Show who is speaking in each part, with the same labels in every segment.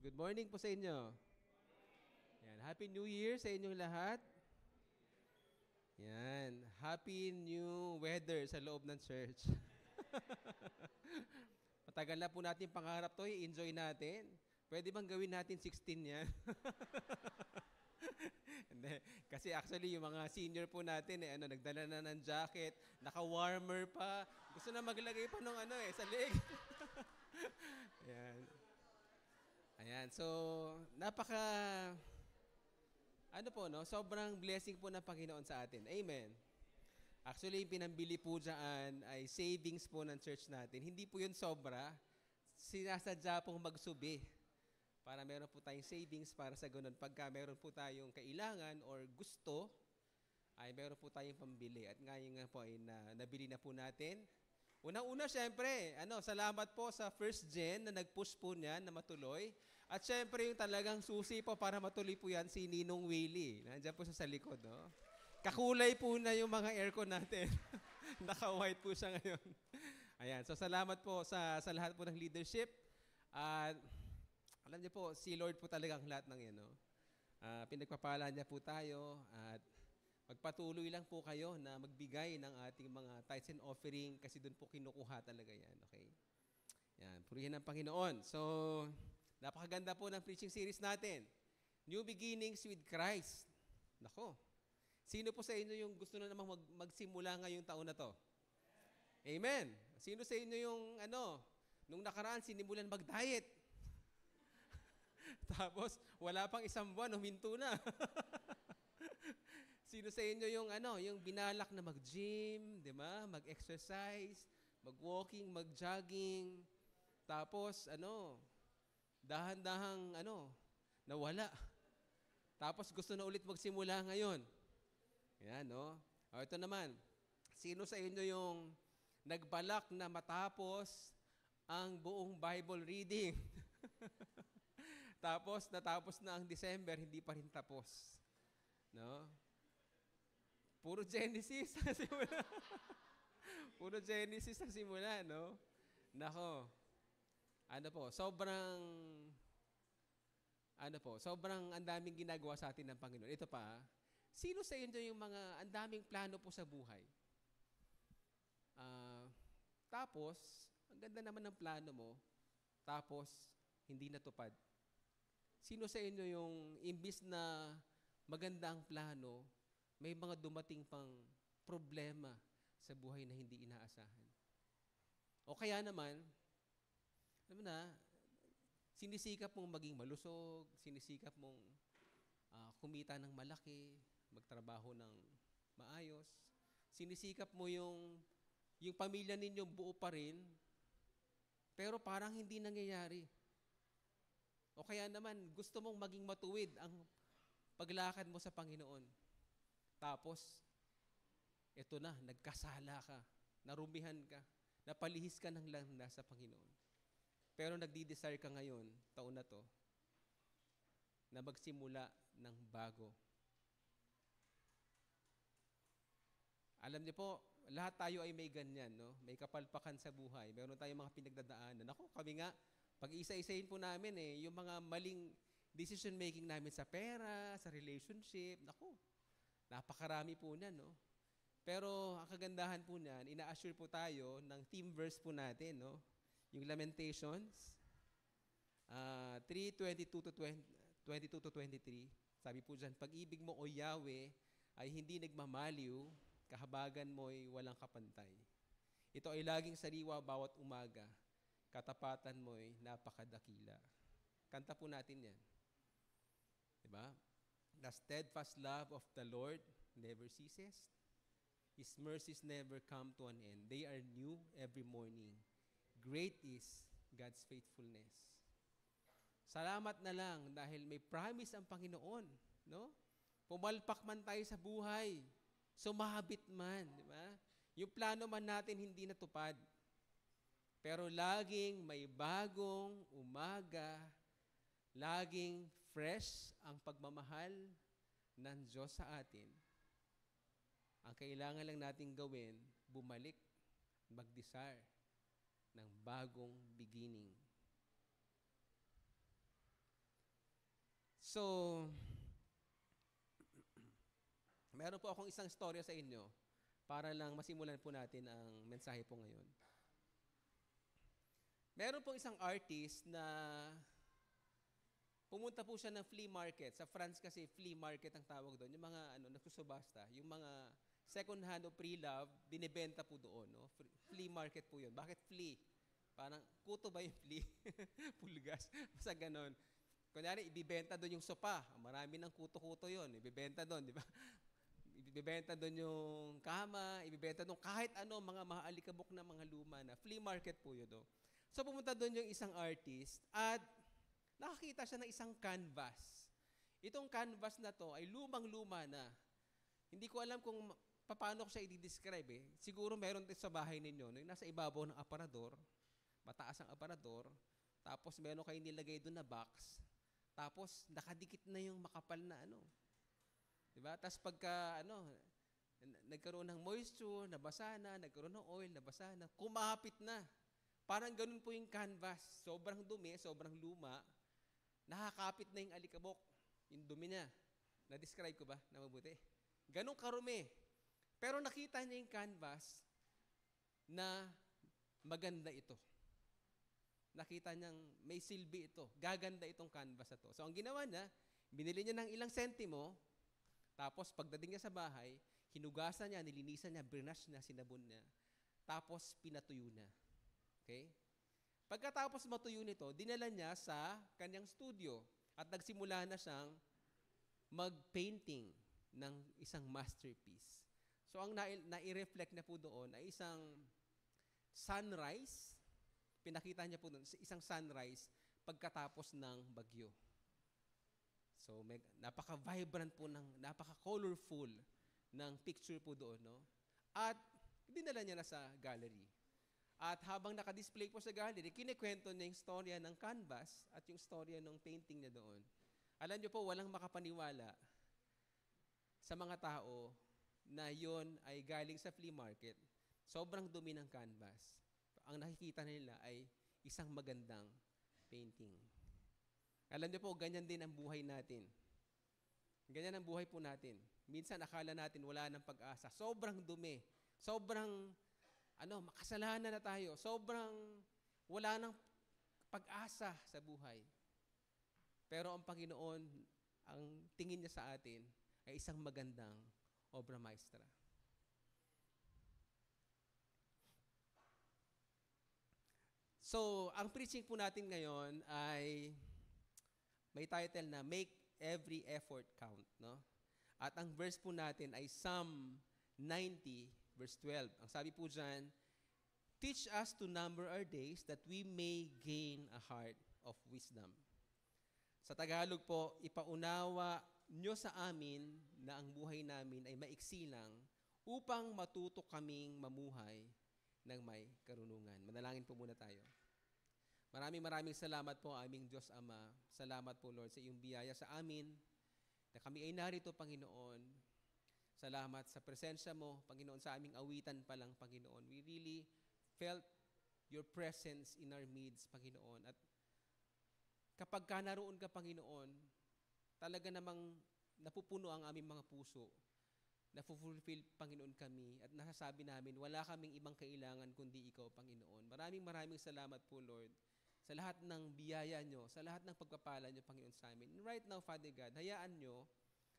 Speaker 1: Good morning po sa inyo. Yan. Happy New Year sa inyong lahat. Yan. Happy new weather sa loob ng church. Matagal na po natin pangarap to, i-enjoy natin. Pwede bang gawin natin 16 yan? Hindi. Kasi actually yung mga senior po natin nagdala na ng jacket, naka-warmer pa. Gusto na maglagay pa nung sa leg. Yan. Ayan. So, napaka sobrang blessing po ng Panginoon sa atin. Amen. Actually, yung pinambili po dyan ay savings po ng church natin. Hindi po yun sobra. Sinasadya pong magsubi para meron po tayong savings para sa ganun. Pagka meron po tayong kailangan or gusto, ay meron po tayong pambili. At ngayon nga po ay nabili na po natin. Unang-una, syempre, salamat po sa first gen na nag-push po niyan na matuloy. At syempre, yung talagang susi po para matuloy po yan, si Ninong Willie. Nandiyan po sa likod, no? Kakulay po na yung mga aircon natin. Naka-white po siya ngayon. Ayan, so salamat po sa lahat po ng leadership. At alam niyo po, si Lord po talaga ang lahat ng yan, no? Pinagpapala niya po tayo at magpatuloy lang po kayo na magbigay ng ating mga tithes and offering kasi doon po kinukuha talaga yan. Okay? Yan. Purihin ng Panginoon. So, napakaganda po ng preaching series natin. New Beginnings with Christ. Nako. Sino po sa inyo yung gusto na namang magsimula ngayong taon na to? Amen. Sino sa inyo yung nung nakaraan sinimulan mag-diet? Tapos, wala pang isang buwan, huminto na. Sino sa inyo yung binalak na mag-gym, di ba? Mag-exercise, mag-walking, mag-jogging. Tapos, dahan-dahang, nawala. Tapos, gusto na ulit magsimula ngayon. Yan, no? O, ito naman. Sino sa inyo yung nagbalak na matapos ang buong Bible reading? Tapos, natapos na ang December, hindi pa rin tapos. No? Puro Genesis sa simula. Puro Genesis sa simula, no? Nako. Sobrang ang daming ginagawa sa atin ng Panginoon. Ito pa, sino sa inyo yung ang daming plano po sa buhay? Tapos, ang ganda naman ng plano mo, tapos, hindi natupad. Sino sa inyo yung imbis na maganda ang plano, may mga dumating pang problema sa buhay na hindi inaasahan? O kaya naman, sinisikap mong maging malusog, sinisikap mong kumita ng malaki, magtrabaho ng maayos, sinisikap mo yung pamilya ninyo buo pa rin, pero parang hindi nangyayari. O kaya naman, gusto mong maging matuwid ang paglakad mo sa Panginoon. Tapos, eto na, nagkasala ka, narumihan ka, napalihis ka ng landas sa Panginoon. Pero nagdi-desire ka ngayon, taon na to, na magsimula ng bago. Alam niyo po, lahat tayo ay may ganyan, no? May kapalpakan sa buhay. Meron tayong mga pinagdadaanan. Ako, kami nga, pag-isa-isahin po namin yung mga maling decision making namin sa pera, sa relationship. Naku, napakarami po niyan, no? Pero ang kagandahan po niyan, ina-assure po tayo ng theme verse po natin, no? Yung Lamentations 3:22 to 23. Sabi po diyan, pag-ibig mo o Yahweh ay hindi nagmamaliw, kahabagan mo'y walang kapantay. Ito ay laging sariwa bawat umaga, katapatan mo'y napakadakila. Kanta po natin yan. Diba? The steadfast love of the Lord never ceases. His mercies never come to an end. They are new every morning. Great is God's faithfulness. Salamat na lang dahil may promise ang Panginoon, no? Pumalpak man tayo sa buhay, sumabit man, di ba? Yung plano man natin hindi natupad. Pero laging may bagong umaga, laging fresh ang pagmamahal ng Diyos sa atin. Ang kailangan lang natin gawin, bumalik, mag-desire ng bagong beginning. So, meron po akong isang storya sa inyo para lang masimulan po natin ang mensahe po ngayon. Meron pong isang artist na pumunta po siya ng flea market. Sa France kasi flea market ang tawag doon. Yung mga nagsusubasta, yung mga second hand o pre-love, binibenta po doon. No? Flea market po yun. Bakit flea? Parang kuto ba yung flea? Pulgas. Basta ganon. Kunyari, ibibenta doon yung sopa. Marami ng kuto-kuto yun. Ibibenta doon, di ba? Ibibenta doon yung kama, ibibenta doon kahit ano, mga maalikabok na mga luma na. Flea market po yun. No? So pumunta doon yung isang artist at nakakita siya ng isang canvas. Itong canvas na to ay lumang-luma na. Hindi ko alam kung paano ko siya i-describe eh. Siguro meron din sa bahay ninyo. No? Nasa ibabaw ng aparador, mataas ang aparador, tapos meron kayo nilagay doon na box, tapos nakadikit na yung makapal na ano. Diba? Tapos pagka nagkaroon ng moisture, nabasa na, nagkaroon ng oil, nabasa na, kumapit na. Parang ganun po yung canvas. Sobrang dumi, sobrang luma. Nakakapit na yung alikabok. Yung dumi niya. Na-describe ko ba na mabuti? Ganun karumi. Pero nakita niya yung canvas na maganda ito. Nakita niyang may silbi ito. Gaganda itong canvas na to. So ang ginawa niya, binili niya ng ilang sentimo, tapos pagdating niya sa bahay, hinugasan niya, nilinisan niya, brush niya, sinabon niya, tapos pinatuyo niya. Okay? Pagkatapos matuyo nito, dinala niya sa kanyang studio at nagsimula na siyang mag-painting ng isang masterpiece. So ang nai-reflect na po doon ay isang sunrise. Pinakita niya po doon isang sunrise pagkatapos ng bagyo. So napaka-vibrant po, napaka-colorful ng picture po doon. No? At dinala niya na sa gallery. At habang naka-display po sa gallery, kinikwento niya yung storya ng canvas at yung storya ng painting niya doon. Alam niyo po, walang makapaniwala sa mga tao na yon ay galing sa flea market. Sobrang dumi ng canvas. Ang nakikita nila ay isang magandang painting. Alam niyo po, ganyan din ang buhay natin. Ganyan ang buhay po natin. Minsan akala natin wala ng pag-asa. Sobrang dumi. Sobrang makasalanan na tayo. Sobrang wala ng pag-asa sa buhay. Pero ang Panginoon, ang tingin niya sa atin ay isang magandang obra maestra. So, ang preaching po natin ngayon ay may title na Make Every Effort Count. No? At ang verse po natin ay Psalm 90, verse 12. Ang sabi po dyan, teach us to number our days that we may gain a heart of wisdom. Sa Tagalog po, ipaunawa nyo sa amin na ang buhay namin ay maiksi lang upang matuto kaming mamuhay ng may karunungan. Manalangin po muna tayo. Maraming salamat po aming Diyos Ama. Salamat po Lord sa iyong biyaya sa amin na kami ay narito, Panginoon. Salamat sa presensya mo, Panginoon, sa aming awitan pa lang, Panginoon. We really felt your presence in our midst, Panginoon. At kapag ka naroon ka, Panginoon, talaga namang napupuno ang aming mga puso. Napufulfill, Panginoon, kami. At nasasabi namin, wala kaming ibang kailangan kundi ikaw, Panginoon. Maraming salamat po, Lord, sa lahat ng biyaya nyo, sa lahat ng pagpapala nyo, Panginoon, sa amin. And right now, Father God, hayaan nyo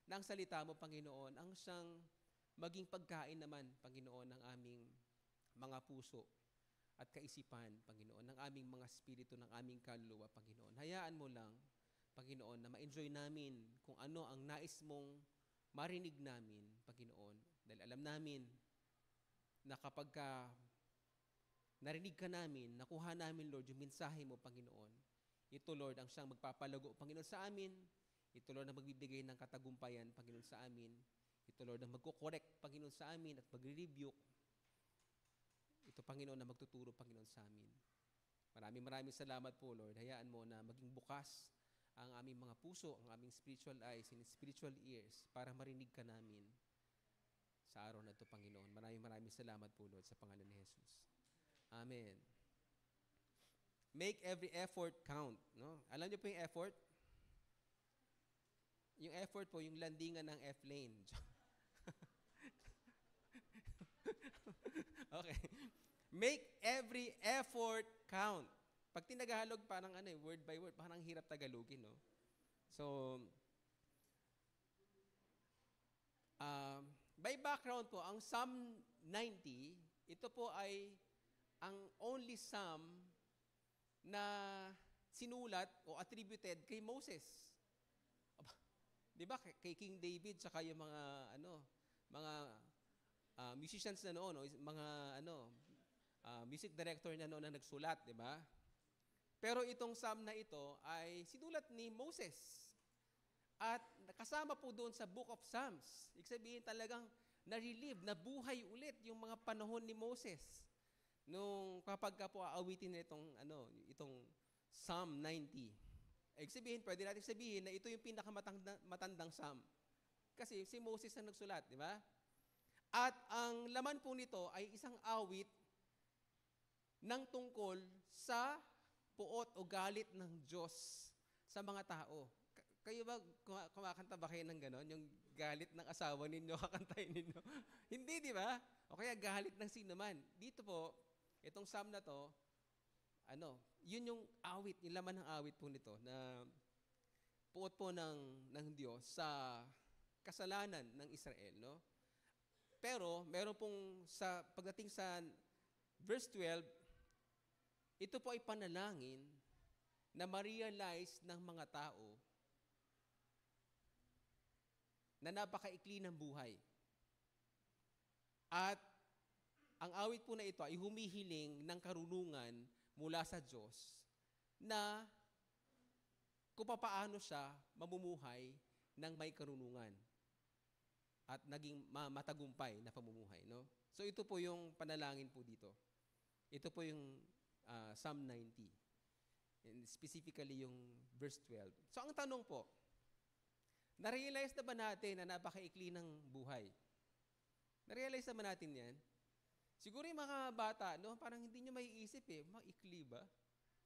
Speaker 1: na ang salita mo, Panginoon, ang siyang maging pagkain naman, Panginoon, ng aming mga puso at kaisipan, Panginoon, ng aming mga spirito, ng aming kaluluwa, Panginoon. Hayaan mo lang, Panginoon, na ma-enjoy namin kung ano ang nais mong marinig namin, Panginoon. Dahil alam namin na kapag narinig ka namin, nakuha namin, Lord, yung mensahe mo, Panginoon. Ito, Lord, ang siyang magpapalago, Panginoon, sa amin. Ito, Lord, ang magbibigay ng katagumpayan, Panginoon, sa amin. Ito, Lord, ang magkukorek, Panginoon, sa amin at magre-rebuke. Ito, Panginoon, na magtuturo, Panginoon, sa amin. Maraming salamat po, Lord. Hayaan mo na maging bukas ang aming mga puso, ang aming spiritual eyes and spiritual ears para marinig ka namin sa araw na ito, Panginoon. Maraming salamat po, Lord, sa pangalan ni Jesus. Amen. Make every effort count. No? Alam niyo po yung effort? Yung effort po, yung landingan ng F-lane. Okay. Make every effort count. Pag tinagalog, parang word by word, parang hirap tagalogin, no? So, by background po, ang Psalm 90, ito po ay ang only psalm na sinulat o attributed kay Moses. Aba, 'di ba kay King David saka yung mga musicians na noon, mga music director na noon na nagsulat, 'di ba? Pero itong psalm na ito ay sinulat ni Moses. At kasama po doon sa Book of Psalms. Ibig sabihin talagang na-relive, nabuhay ulit yung mga panahon ni Moses. Nung kapag ka po aawitin na itong Psalm 90. Ibig sabihin, pwede natin sabihin na ito yung pinakamatandang psalm. Kasi si Moses ang nagsulat, di ba? At ang laman po nito ay isang awit ng tungkol sa puot o galit ng Diyos sa mga tao. Kayo ba, kumakanta ba kayo ng gano'n? Yung galit ng asawa ninyo, kakantayin ninyo? Hindi, di ba? O kaya galit ng sino man. Dito po, itong psalm na to, yun yung awit, yung laman ng awit po nito, na puot po ng Diyos sa kasalanan ng Israel, no? Pero, meron pong, pagdating sa verse 12, ito po ay panalangin na ma-realize ng mga tao na napakaikli ng buhay. At ang awit po na ito ay humihiling ng karunungan mula sa Diyos na kung paano siya mamumuhay ng may karunungan at naging matagumpay na pamumuhay. No? So ito po yung panalangin po dito. Ito po yung Psalm 90. And specifically yung verse 12. So ang tanong po, na-realize na ba natin na napakaikli ng buhay? Na-realize naman natin yan? Siguro yung mga bata, no, parang hindi nyo maiisip maikli ba?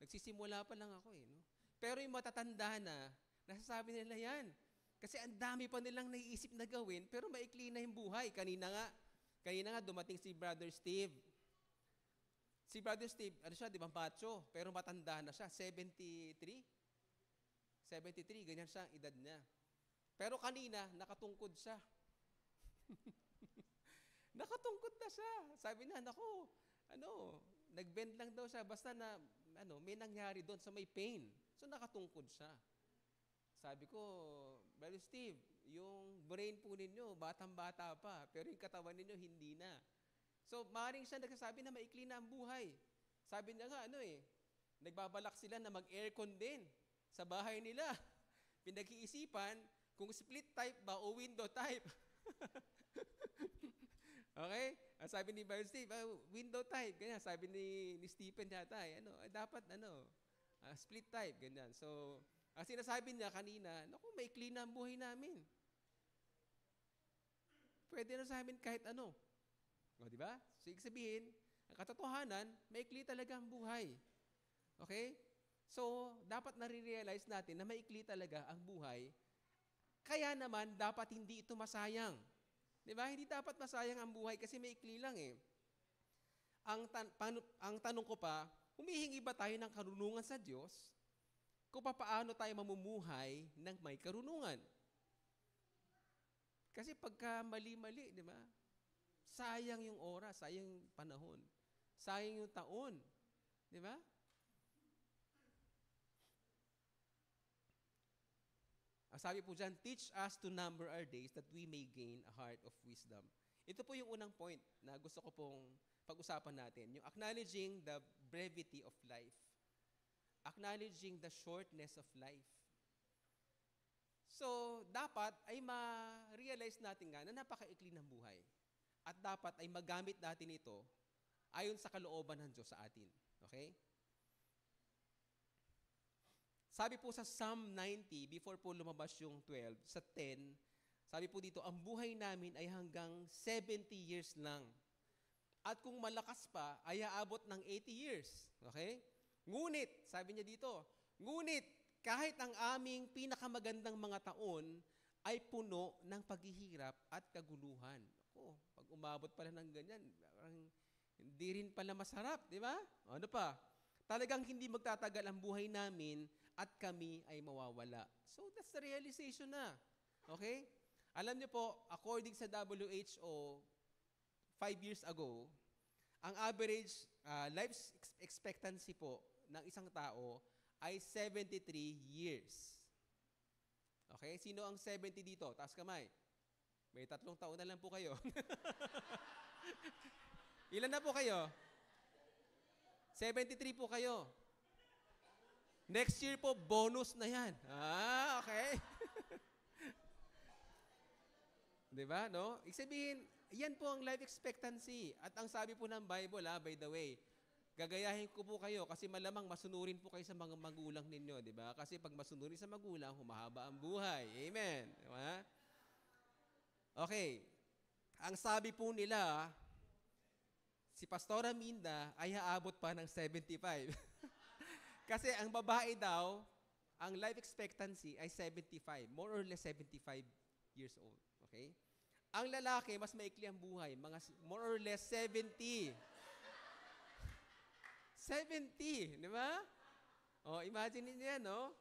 Speaker 1: Nagsisimula pa lang ako no? Pero yung matatanda na, nasasabi nila yan. Kasi ang dami pa nilang naiisip na gawin, pero maikli na yung buhay. Kanina nga dumating si Brother Steve. Si Brother Steve, di ba, macho, pero matanda na siya, 73? 73, ganyan siya ang edad niya. Pero kanina, nakatungkod siya. Nakatungkod na siya. Sabi niya, nag-bend lang daw siya. Basta na, may nangyari doon sa may pain. So, nakatungkod siya. Sabi ko, Brother Steve, yung brain po ninyo, batang-bata pa. Pero yung katawan ninyo, hindi na. So, maaaring siya nagsasabi na maikli na ang buhay. Sabi niya nga, nagbabalak sila na mag-aircon din sa bahay nila. Pinag-iisipan, kung split type ba o window type. Okay? Sabi ni Brother Steve, window type. Ganyan. Sabi ni Stephen yata, dapat split type. Ganyan. So, ang sinasabi niya kanina, maikli na ang buhay namin. Pwede na sa amin kahit ano. O, di ba? So, ibig sabihin, ang katotohanan, maikli talaga ang buhay. Okay? So, dapat nare-realize natin na maikli talaga ang buhay. Kaya naman, dapat hindi ito masayang. Di ba? Hindi dapat masayang ang buhay kasi maikli lang Ang tanong ko pa, humihingi ba tayo ng karunungan sa Diyos kung paano tayo mamumuhay ng may karunungan? Kasi pagka mali-mali, di ba? Sayang yung oras, sayang yung panahon, sayang yung taon. Di ba? Ang sabi po dyan, teach us to number our days that we may gain a heart of wisdom. Ito po yung unang point na gusto ko pong pag-usapan natin, yung acknowledging the brevity of life. Acknowledging the shortness of life. So, dapat ay ma-realize natin nga na napakaikli ng buhay. At dapat ay magamit natin ito ayon sa kalooban ng Diyos sa atin. Okay? Sabi po sa Psalm 90, before po lumabas yung 12, sa 10, sabi po dito, ang buhay namin ay hanggang 70 years lang. At kung malakas pa, ay aabot ng 80 years. Okay? Ngunit, sabi niya dito, ngunit kahit ang aming pinakamagandang mga taon ay puno ng paghihirap at kaguluhan. Ako, pag umabot pala ng ganyan, parang hindi rin pala masarap, di ba? Ano pa? Talagang hindi magtatagal ang buhay namin at kami ay mawawala. So that's the realization na. Okay? Alam niyo po, according sa WHO, 5 years ago, ang average life expectancy po ng isang tao ay 73 years. Okay? Sino ang 70 dito? Taas kamay. May 3 taon na lang po kayo. Ilan na po kayo? 73 po kayo. Next year po, bonus na yan. Okay. Diba, no? Ibig sabihin, yan po ang life expectancy. At ang sabi po ng Bible, by the way, gagayahin ko po kayo kasi malamang masunurin po kayo sa mga magulang ninyo, di ba? Kasi pag masunurin sa magulang, humahaba ang buhay. Amen. Di ba? Okay. Ang sabi po nila, si Pastora Minda ay haabot pa ng 75. Kasi ang babae daw, ang life expectancy ay 75. More or less 75 years old. Okay? Ang lalaki, mas maikli ang buhay. Mga more or less 70. 70, di ba? Oh, imagine niyo yan, no?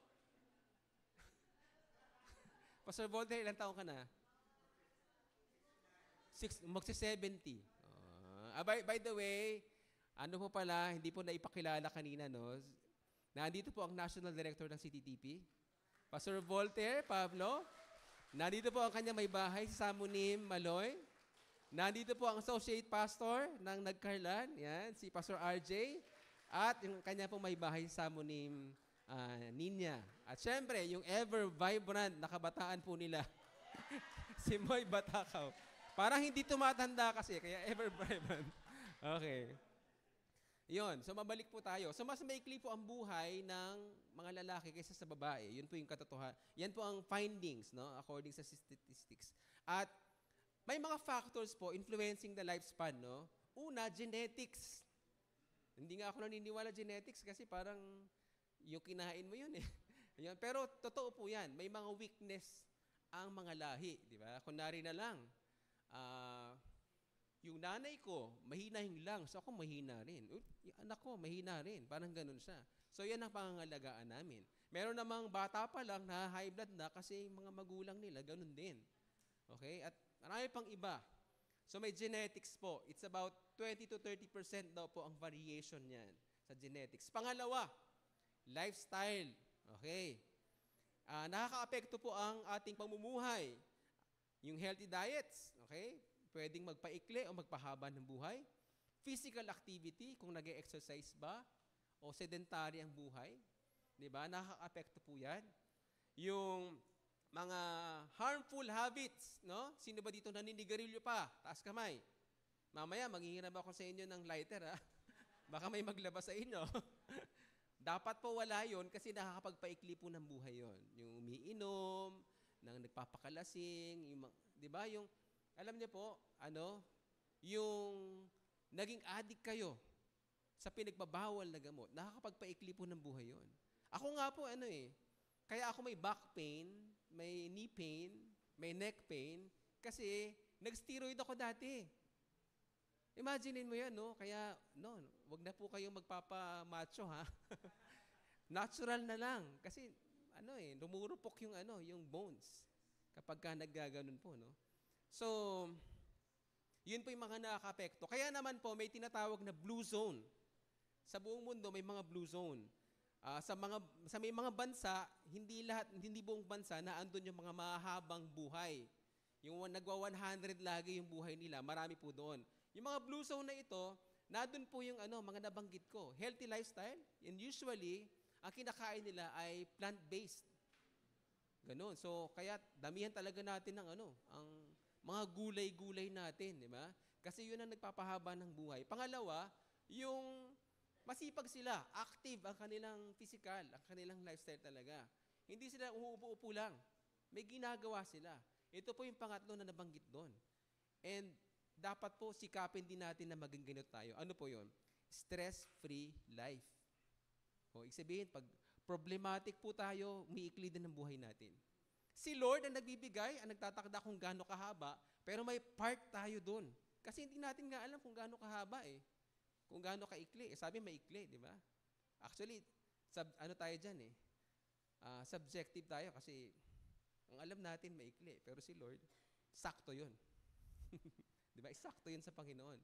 Speaker 1: Pastor Voltaire, ilang taon ka na? Magsi-70. By the way, ano po pala, hindi po naipakilala kanina, no? Nandito po ang National Director ng CTTP. Pastor Voltaire, Pablo. Nandito po ang kanyang may bahay sa Samunim, Maloy. Nandito po ang Associate Pastor ng Nagkarlan, yan, si Pastor RJ. At yung kanya po may bahay sa Samunim, Ninya. At syempre, yung ever-vibrant na kabataan po nila, si Moy Batakaw. Parang hindi tumatanda kasi, kaya ever-vibrant. Okay. Yun, so mabalik po tayo. So mas maikli po ang buhay ng mga lalaki kaysa sa babae. Yun po yung katotohanan. Yan po ang findings, no, according sa statistics. At may mga factors po influencing the lifespan, no? Una, genetics. Hindi nga ako naniniwala genetics kasi parang yung kinain mo yun eh. Ayun. Pero totoo po yan. May mga weakness ang mga lahi, di ba? Kunwari na lang, yung nanay ko, mahinahin lang. So ako mahina rin. Yung anak ko, mahina rin. Parang ganun siya. So yan ang pangangalagaan namin. Meron namang bata pa lang na high blood na kasi mga magulang nila, ganun din. Okay? At marami pang iba. So may genetics po. It's about 20 to 30% daw po ang variation niyan sa genetics. Pangalawa, lifestyle. Okay? Nakaka-apekto po ang ating pamumuhay. Yung healthy diets. Okay? Pwedeng magpaikli o magpahaba ng buhay. Physical activity, kung nag-exercise ba, o sedentary ang buhay. Diba? Nakaka-apekto po yan. Yung mga harmful habits, no? Sino ba dito naninigarilyo pa? Taas kamay. Mamaya, maghihiram ako sa inyo ng lighter, ha? Baka may maglabas sa inyo. Dapat po wala yon kasi nakakapagpaikli po ng buhay yon. Yung umiinom, nang nagpapakalasing, yung, di ba? Yung, alam niyo po, yung naging addict kayo sa pinagbabawal na gamot, nakakapagpaikli po ng buhay yon. Ako nga po, kaya ako may back pain, may knee pain, may neck pain, kasi nag-steroid ako dati. Imaginin mo yan, no? Kaya, wag na po kayong magpapamacho, ha? Natural na lang. Kasi, lumurupok yung bones kapag ka naggaganon po, no? So, yun po yung mga nakaka-apekto. Kaya naman po, may tinatawag na blue zone. Sa buong mundo, may mga blue zone. Sa may mga bansa, hindi buong bansa na andun yung mga mahabang buhay. Yung nagwa-100 lagi yung buhay nila, marami po doon. Yung mga blue zone na ito, nandun po yung mga nabanggit ko. Healthy lifestyle, and usually, ang kinakain nila ay plant-based. Ganon. So, kaya damihan talaga natin ng ang mga gulay-gulay natin, di ba? Kasi yun ang nagpapahaba ng buhay. Pangalawa, yung masipag sila, active ang kanilang physical, ang kanilang lifestyle talaga. Hindi sila umuupo-upo lang. May ginagawa sila. Ito po yung pangatlo na nabanggit doon. And dapat po sikapin din natin na maging ganito tayo. Ano po yun? Stress-free life. O, ibig sabihin, pag problematic po tayo, umiikli din ang buhay natin. Si Lord ang nagbibigay, ang nagtatakda kung gaano kahaba, pero may part tayo doon. Kasi hindi natin nga alam kung gaano kahaba eh. Kung gaano kaikli. Sabi maikli, di ba? Actually, ano tayo dyan eh. Subjective tayo kasi ang alam natin maikli. Pero si Lord, sakto yun. Di ba? Sakto yun sa Panginoon.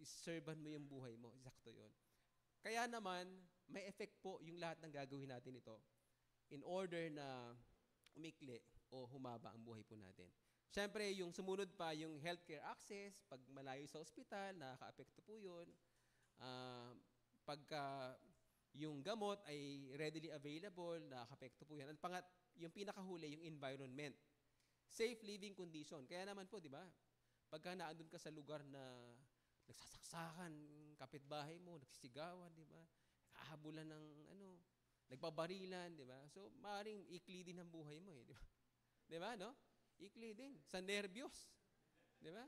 Speaker 1: Serban mo yung buhay mo. Sakto yun. Kaya naman, may effect po yung lahat ng gagawin natin ito in order na umikli o humaba ang buhay po natin. Siyempre, yung sumunod pa, yung healthcare access, pag malayo sa ospital, nakaka-apekto po yun. Pagka yung gamot ay readily available, nakaka-apekto po yan. At yung pinakahuli, yung environment. Safe living condition. Kaya naman po, di ba? Pagka naandun ka sa lugar na nagsasaksakan, kapitbahay mo, nagsisigawan, di ba? Kahabulan ng nagbabarilan, di ba? So, maaaring ikli din ang buhay mo eh, di ba? Di ba, no? Ikli din. Sa nervyos. Di ba?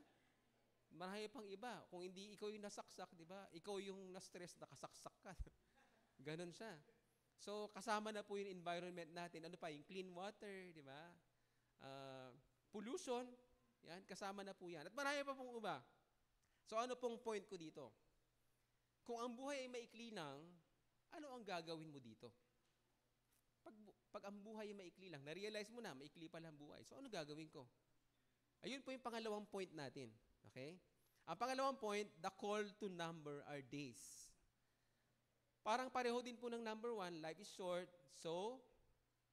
Speaker 1: Marami pang iba. Kung hindi ikaw yung nasaksak, di ba? Ikaw yung na-stress, nakasaksak ka. Ganon siya. So, kasama na po yung environment natin. Ano pa? Yung clean water, di ba? Pollution. Yan, kasama na po yan. At marami pa pong iba. So, ano pong point ko dito? Kung ang buhay ay maikli lang, ano ang gagawin mo dito? Pag ang buhay ay maikli lang, na-realize mo na, maikli pala ang buhay. So, ano gagawin ko? Ayun po yung pangalawang point natin. Okay? Ang pangalawang point, the call to number our days. Parang pareho din po ng number 1, life is short. So,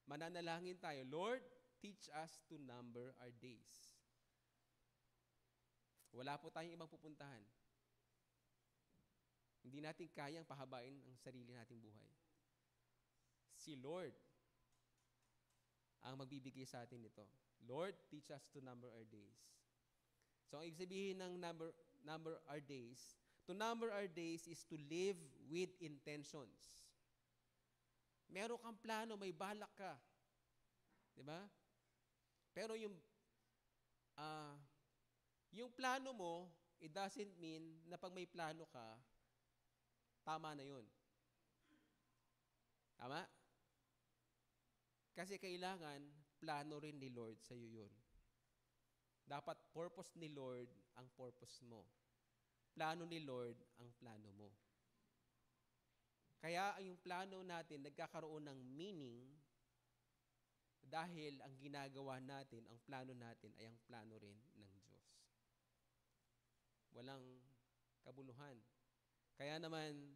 Speaker 1: mananalangin tayo, Lord, teach us to number our days. Wala po tayong ibang pupuntahan. Hindi natin kayang pahabain ang sarili nating buhay. Si Lord ang magbibigay sa atin nito. Lord, teach us to number our days. So, ang ibig sabihin ng number our days, to number our days is to live with intentions. Meron kang plano, may balak ka. Di ba? Pero yung plano mo, it doesn't mean na pag may plano ka, tama na yun. Tama? Kasi kailangan, plano rin ni Lord sa iyo yun. Dapat purpose ni Lord ang purpose mo. Plano ni Lord ang plano mo. Kaya yung plano natin nagkakaroon ng meaning dahil ang ginagawa natin, ang plano natin ay ang plano rin ng Diyos. Walang kabuluhan. Kaya naman,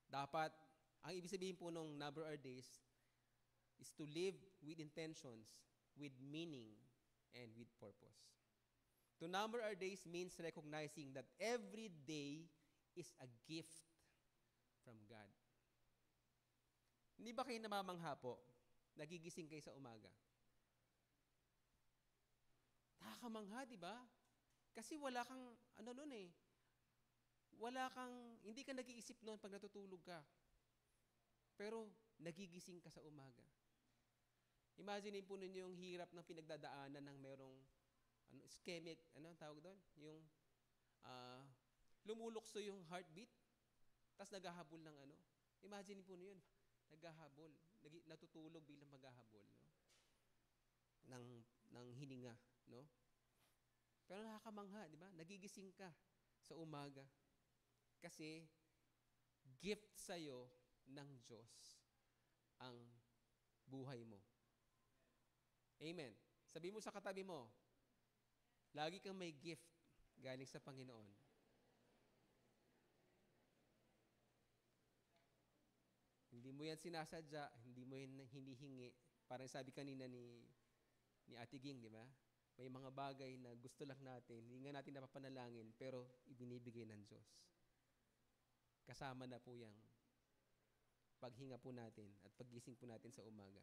Speaker 1: dapat, ang ibig sabihin po nung number our days is to live with intentions, with meaning, and with purpose. To number our days means recognizing that every day is a gift from God. Hindi ba kayo namamangha po? Nagigising kayo sa umaga. Nakakamangha, di ba? Kasi wala kang, hindi ka nag-iisip noon pag natutulog ka. Pero, nagigising ka sa umaga. Imagine po ninyo yung hirap ng pinagdadaanan ng merong ischemic, ang tawag doon? Yung lumulukso yung heartbeat, tapos naghahabol ng Imagine po niyo yun, naghahabol, natutulog bilang maghahabol, no? ng hininga, no? Pero nakakamangha, di ba? Nagigising ka sa umaga. Kasi, gift sa'yo ng Diyos ang buhay mo. Amen. Sabi mo sa katabi mo, lagi kang may gift galing sa Panginoon. Hindi mo yan sinasadya, hindi mo yan hinihingi. Parang sabi kanina ni Ate Ging, di ba? May mga bagay na gusto lang natin, hindi nga natin napapanalangin, pero ibinibigay ng Diyos. Kasama na po yung paghinga po natin at paggising po natin sa umaga.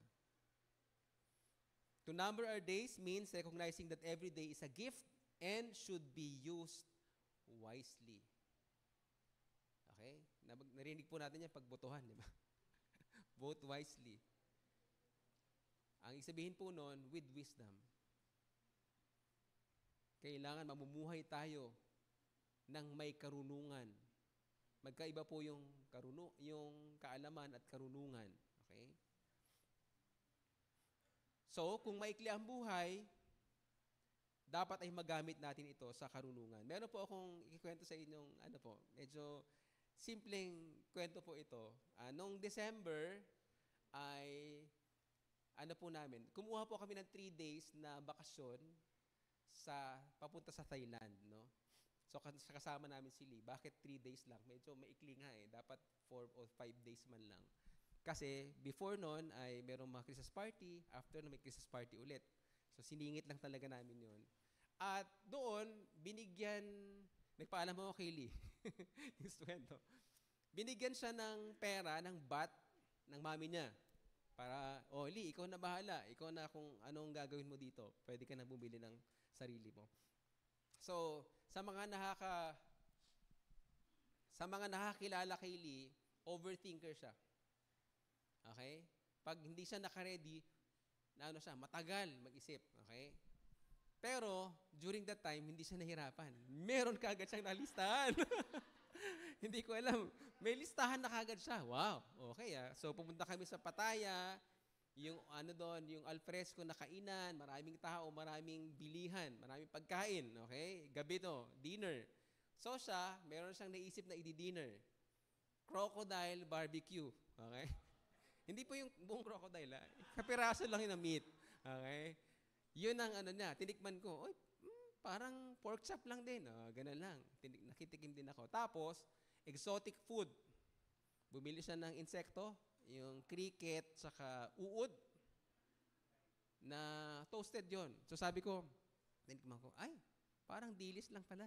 Speaker 1: To number our days means recognizing that every day is a gift and should be used wisely. Okay? Narinig po natin yan pagbotohan, di ba? Vote wisely. Ang isabihin po nun, with wisdom. Kailangan mamumuhay tayo ng may karunungan. Magkaiba po yung kaalaman at karunungan. Okay? So, kung maikli ang buhay, dapat ay magamit natin ito sa karunungan. Meron po akong ikikwento sa inyong, medyo simpleng kwento po ito. Noong December, ay, kumuha po kami ng 3 days na bakasyon papunta sa Thailand, no? So, kasama namin si Lee. Bakit 3 days lang? Medyo maikli nga eh. Dapat 4 or 5 days man lang. Kasi before noon ay merong mga Christmas party, after na may Christmas party ulit. So siningit lang talaga namin yun. At doon, nagpaalam ako kay Lee, yung sweldo. Binigyan siya ng pera, ng bat, ng mami niya. Para, Lee, ikaw na bahala. Ikaw na kung anong gagawin mo dito. Pwede ka na bumili ng sarili mo. So, sa mga nakakilala kay Lee, overthinker siya. Okay? Pag hindi siya naka-ready, matagal mag-isip. Okay? Pero, during that time, hindi siya nahirapan. Meron kagad siyang nalistahan. Hindi ko alam. May listahan na kagad siya. Wow. Okay So, pumunta kami sa Pattaya, yung yung alfresco na kainan, maraming tao, maraming bilihan, maraming pagkain. Okay? Gabi to, dinner. So, meron siyang naisip na i-dinner. Crocodile barbecue. Okay? Hindi po yung buong crocodile, kapiraso lang yun na meat. Okay? Yun ang niya. Tinikman ko, parang pork chop lang din. Ganun lang. Nakitikim din ako. Tapos, exotic food. Bumili siya ng insekto, yung cricket, saka uod, na toasted yon. So sabi ko, tinikman ko, parang dilis lang pala.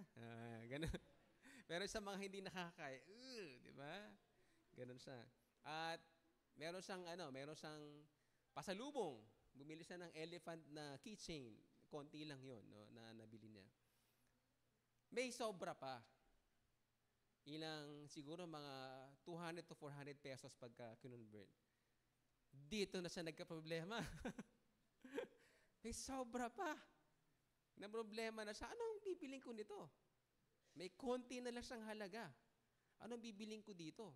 Speaker 1: Ganun. Pero sa mga hindi nakakain, di ba? Ganun siya. At meron siyang pasalubong. Bumili siya ng elephant na keychain. Konti lang yon, no, na nabili niya. May sobra pa. Siguro mga 200 to 400 pesos pagka kinonvert. Dito na siya nagka-problema. May sobra pa. Na problema na siya, anong bibiling ko nito? May konti na lang siyang halaga. Anong bibiling ko dito?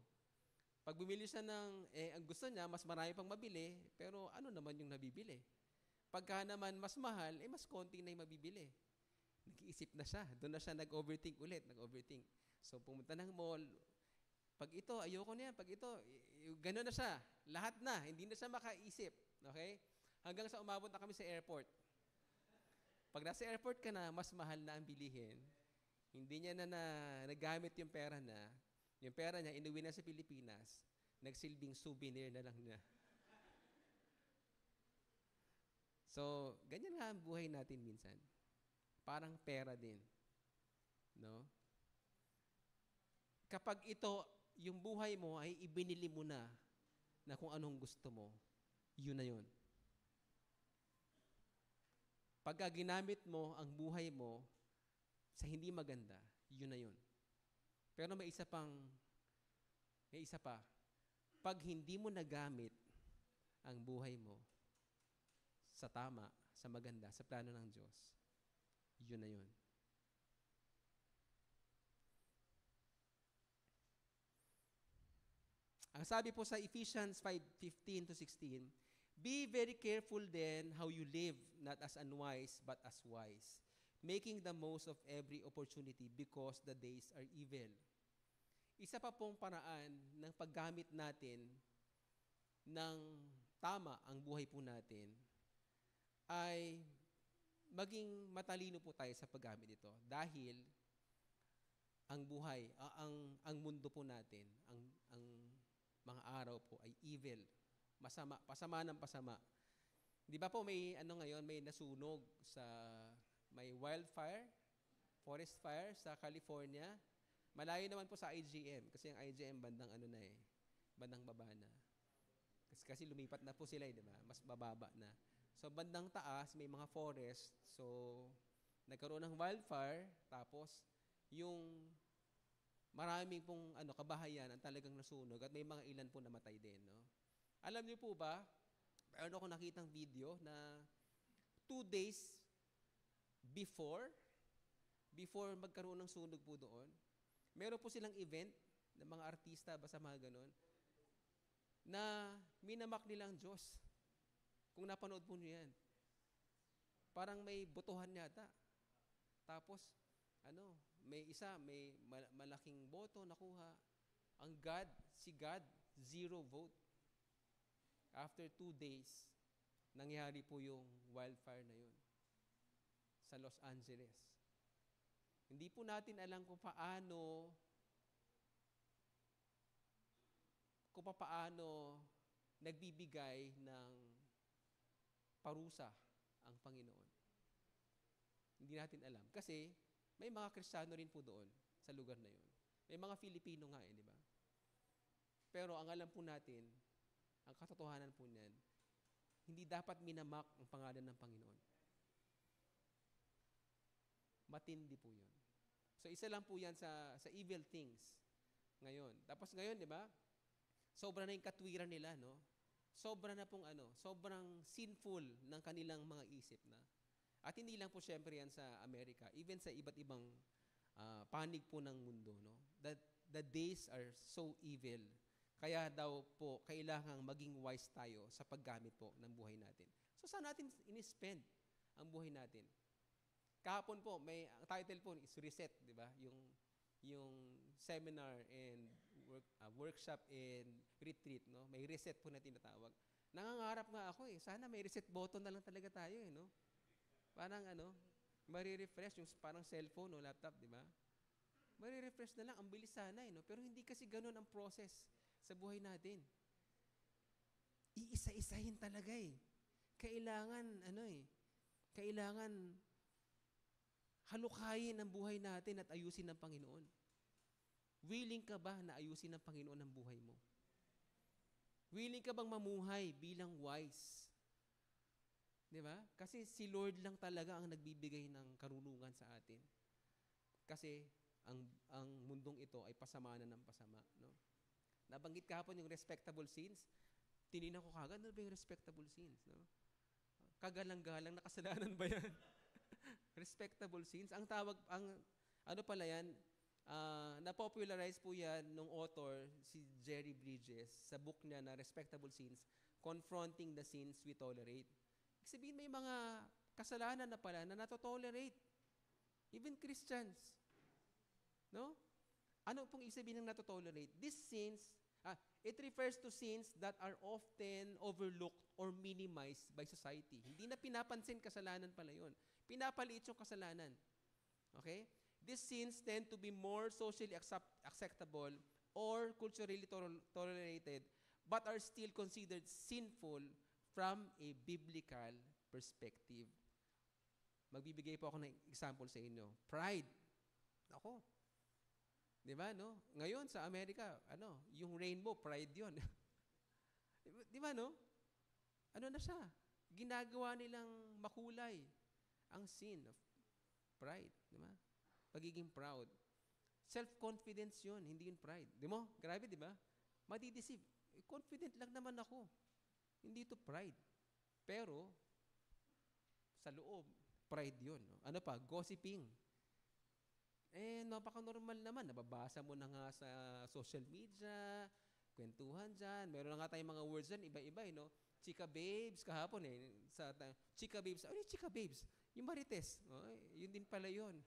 Speaker 1: Pag bumili siya ang gusto niya, mas marami pang mabili, pero ano naman yung nabibili? Pagka naman mas mahal, mas konti na yung mabibili. Nag-iisip na siya. Doon na siya nag-overthink ulit. So, pumunta ng mall. Pag ito, ayoko na yan. Pag ito, gano'n na siya. Lahat na. Hindi na siya makaisip. Okay? Hanggang sa umabot na kami sa airport. Pag nasa airport ka na, mas mahal na ang bilihin. Hindi niya na nagamit yung pera na. Yung pera niya, inuwi na sa Pilipinas, nagsilbing souvenir na lang niya. So, ganyan nga ang buhay natin minsan. Parang pera din. No? Kapag ito, yung buhay mo ay ibinili mo na kung anong gusto mo, yun na yun. Pagka ginamit mo ang buhay mo sa hindi maganda, yun na yun. Pero may isa pa. Pag hindi mo nagamit ang buhay mo sa tama, sa maganda, sa plano ng Diyos, yun na yun. Ang sabi po sa Ephesians 5:15 to 16, be very careful then how you live, not as unwise, but as wise, making the most of every opportunity because the days are evil. Isa pa pong paraan ng paggamit natin ng tama ang buhay po natin ay maging matalino po tayo sa paggamit nito. Dahil ang buhay, ang mundo po natin, ang mga araw po ay evil. Masama, pasama ng pasama. Di ba po may may nasunog may wildfire, forest fire sa California. Malayo naman po sa IGM kasi ang IGM bandang bandang baba na. Kasi lumipat na po sila, di ba? Mas bababa na. So bandang taas may mga forest. So nagkaroon ng wildfire, tapos yung maraming pong kabahayan ang talagang nasunog at may mga ilan po namatay din, no? Alam niyo po ba, meron ako nakitang video na 2 days before magkaroon ng sunog po doon, meron po silang event ng mga artista, basta mga ganon, na minamak nilang Diyos Kung napanood po niyo yan. Parang may botohan yata. Tapos, may isa, may malaking boto nakuha. Si God, 0 vote. After 2 days, nangyari po yung wildfire na yun sa Los Angeles. Hindi po natin alam kung paano nagbibigay ng parusa ang Panginoon. Hindi natin alam. Kasi may mga Kristiyano rin po doon sa lugar na yun. May mga Filipino nga di ba? Pero ang alam po natin, ang katotohanan po niyan, hindi dapat minamak ang pangalan ng Panginoon. Matindi po yun. So isa lang po yan sa evil things ngayon. Tapos ngayon, di ba? Sobra na yung katwiran nila, no? Sobra na pong sobrang sinful ng kanilang mga isip na. At hindi lang po syempre yan sa Amerika, even sa iba't ibang panig po ng mundo, no? The days are so evil. Kaya daw po, kailangang maging wise tayo sa paggamit po ng buhay natin. So, saan natin in-spend ang buhay natin? Kahapon po, ang title po is Reset, di ba? Yung seminar and workshop and retreat, no? May reset po na tinatawag. Nangangarap nga ako sana may reset button na lang talaga tayo no? Parang mari-refresh yung parang cellphone o laptop, di ba? Mari-refresh na lang, ang bilis sana no? Pero hindi kasi ganun ang process sa buhay natin. Iisa-isahin talaga Kailangan halukayin ang buhay natin at ayusin ng Panginoon. Willing ka ba na ayusin ng Panginoon ang buhay mo? Willing ka bang mamuhay bilang wise? Di ba? Kasi si Lord lang talaga ang nagbibigay ng karunungan sa atin. Kasi ang mundong ito ay pasama na ng pasama. No? Nabanggit kahapon yung respectable sins. Tinignan ko kagad, ano ba yung respectable sins? No? Kagalang-galang na kasalanan ba yan? Respectable sins. Ang tawag, ano pala yan, na-popularize po yan nung author, si Jerry Bridges, sa book niya na Respectable Sins, Confronting the Sins We Tolerate. Ibig sabihin, may mga kasalanan na pala na natotolerate. Even Christians. No? Ano pong ibig sabihin ng natotolerate? These sins, it refers to sins that are often overlooked or minimized by society. Hindi na pinapansin kasalanan pala yun. Pinapaliit yung kasalanan. Okay? These sins tend to be more socially acceptable or culturally tolerated but are still considered sinful from a biblical perspective. Magbibigay po ako ng example sa inyo. Pride. Ako. Di ba, no? Ngayon sa Amerika, yung rainbow, pride yun. Di ba, no? Ano na siya? Ginagawa nilang makulay ang sin of pride. Di ba? Pagiging proud. Self-confidence yun, hindi yun pride. Di mo? Grabe, di ba? Madideceive. Confident lang naman ako. Hindi ito pride. Pero, sa loob, pride yun. No? Ano pa? Gossiping. Napaka-normal naman. Nababasa mo na nga sa social media, kwentuhan dyan. Meron na nga tayong mga words dyan, iba-iba, no? Chika babes, kahapon chika babes. Ano yung chika babes? Yung marites. Yun din pala yun.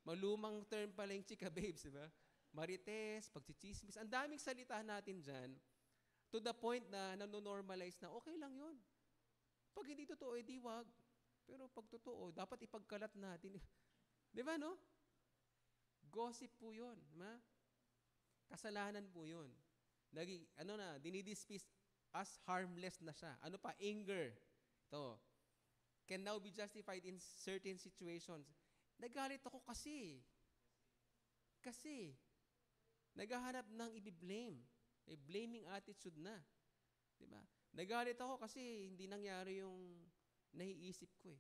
Speaker 1: Malumang term pala yung chika babes, di ba? Marites, pagchichismis. Ang daming salita natin dyan to the point na nanonormalize na okay lang yun. Pag hindi totoo, di wag. Pero pag totoo, dapat ipagkalat natin. Di ba, no? Gossip po yun. Di ba? Kasalanan po yun. Dinidismiss as harmless na siya. Ano pa? Anger. Ito. Can now be justified in certain situations. Nagalit ako kasi. Kasi, naghahanap ng i-blame. May blaming attitude na. Diba? Nagalit ako kasi hindi nangyari yung naiisip ko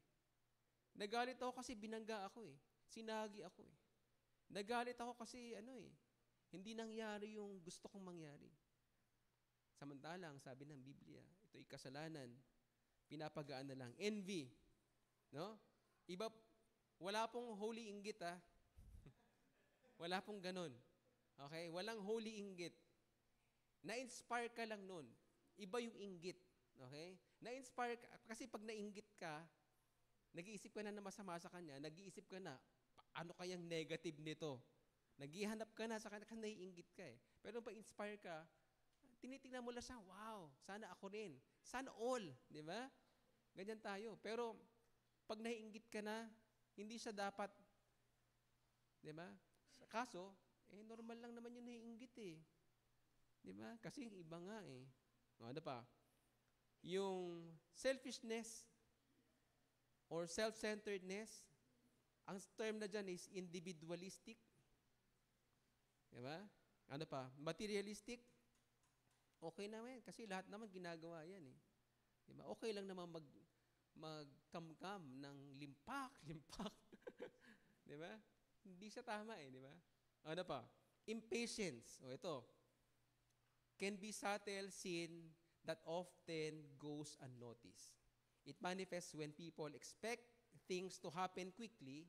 Speaker 1: Nagalit ako kasi binangga ako Sinagi ako Nagalit ako kasi hindi nangyari yung gusto kong mangyari. Samantalang, sabi ng Biblia, ito'y kasalanan. Pinapagaan na lang. Envy. No? Iba, wala pong holy inggit Wala pong ganun. Okay? Walang holy inggit. Na-inspire ka lang nun. Iba yung inggit. Okay? Na-inspire ka, kasi pag nainggit ka, nag-iisip ka na na masama sa kanya, nag-iisip ka na, ano kayang negative nito? Naghihanap ka na sa kanya kasi naiinggit ka eh. Pero pag inspire ka, tinitingnan mo lang siya, wow, sana ako rin. Sana all, di ba? Ganyan tayo. Pero pag naiinggit ka na, hindi siya dapat, di ba? Kaso, normal lang naman yung naiinggit eh. Di ba? Kasi yung iba nga eh. Ano pa? Yung selfishness or self-centeredness, ang term na dyan is individualistic. Diba? Ano pa? Materialistic. Okay naman kasi lahat naman ginagawa yan eh. Diba? Okay lang naman magkamkam ng limpak. Diba? Hindi siya tama eh. Diba? Ano pa? Impatience. O ito. Can be subtle sin that often goes unnoticed. It manifests when people expect things to happen quickly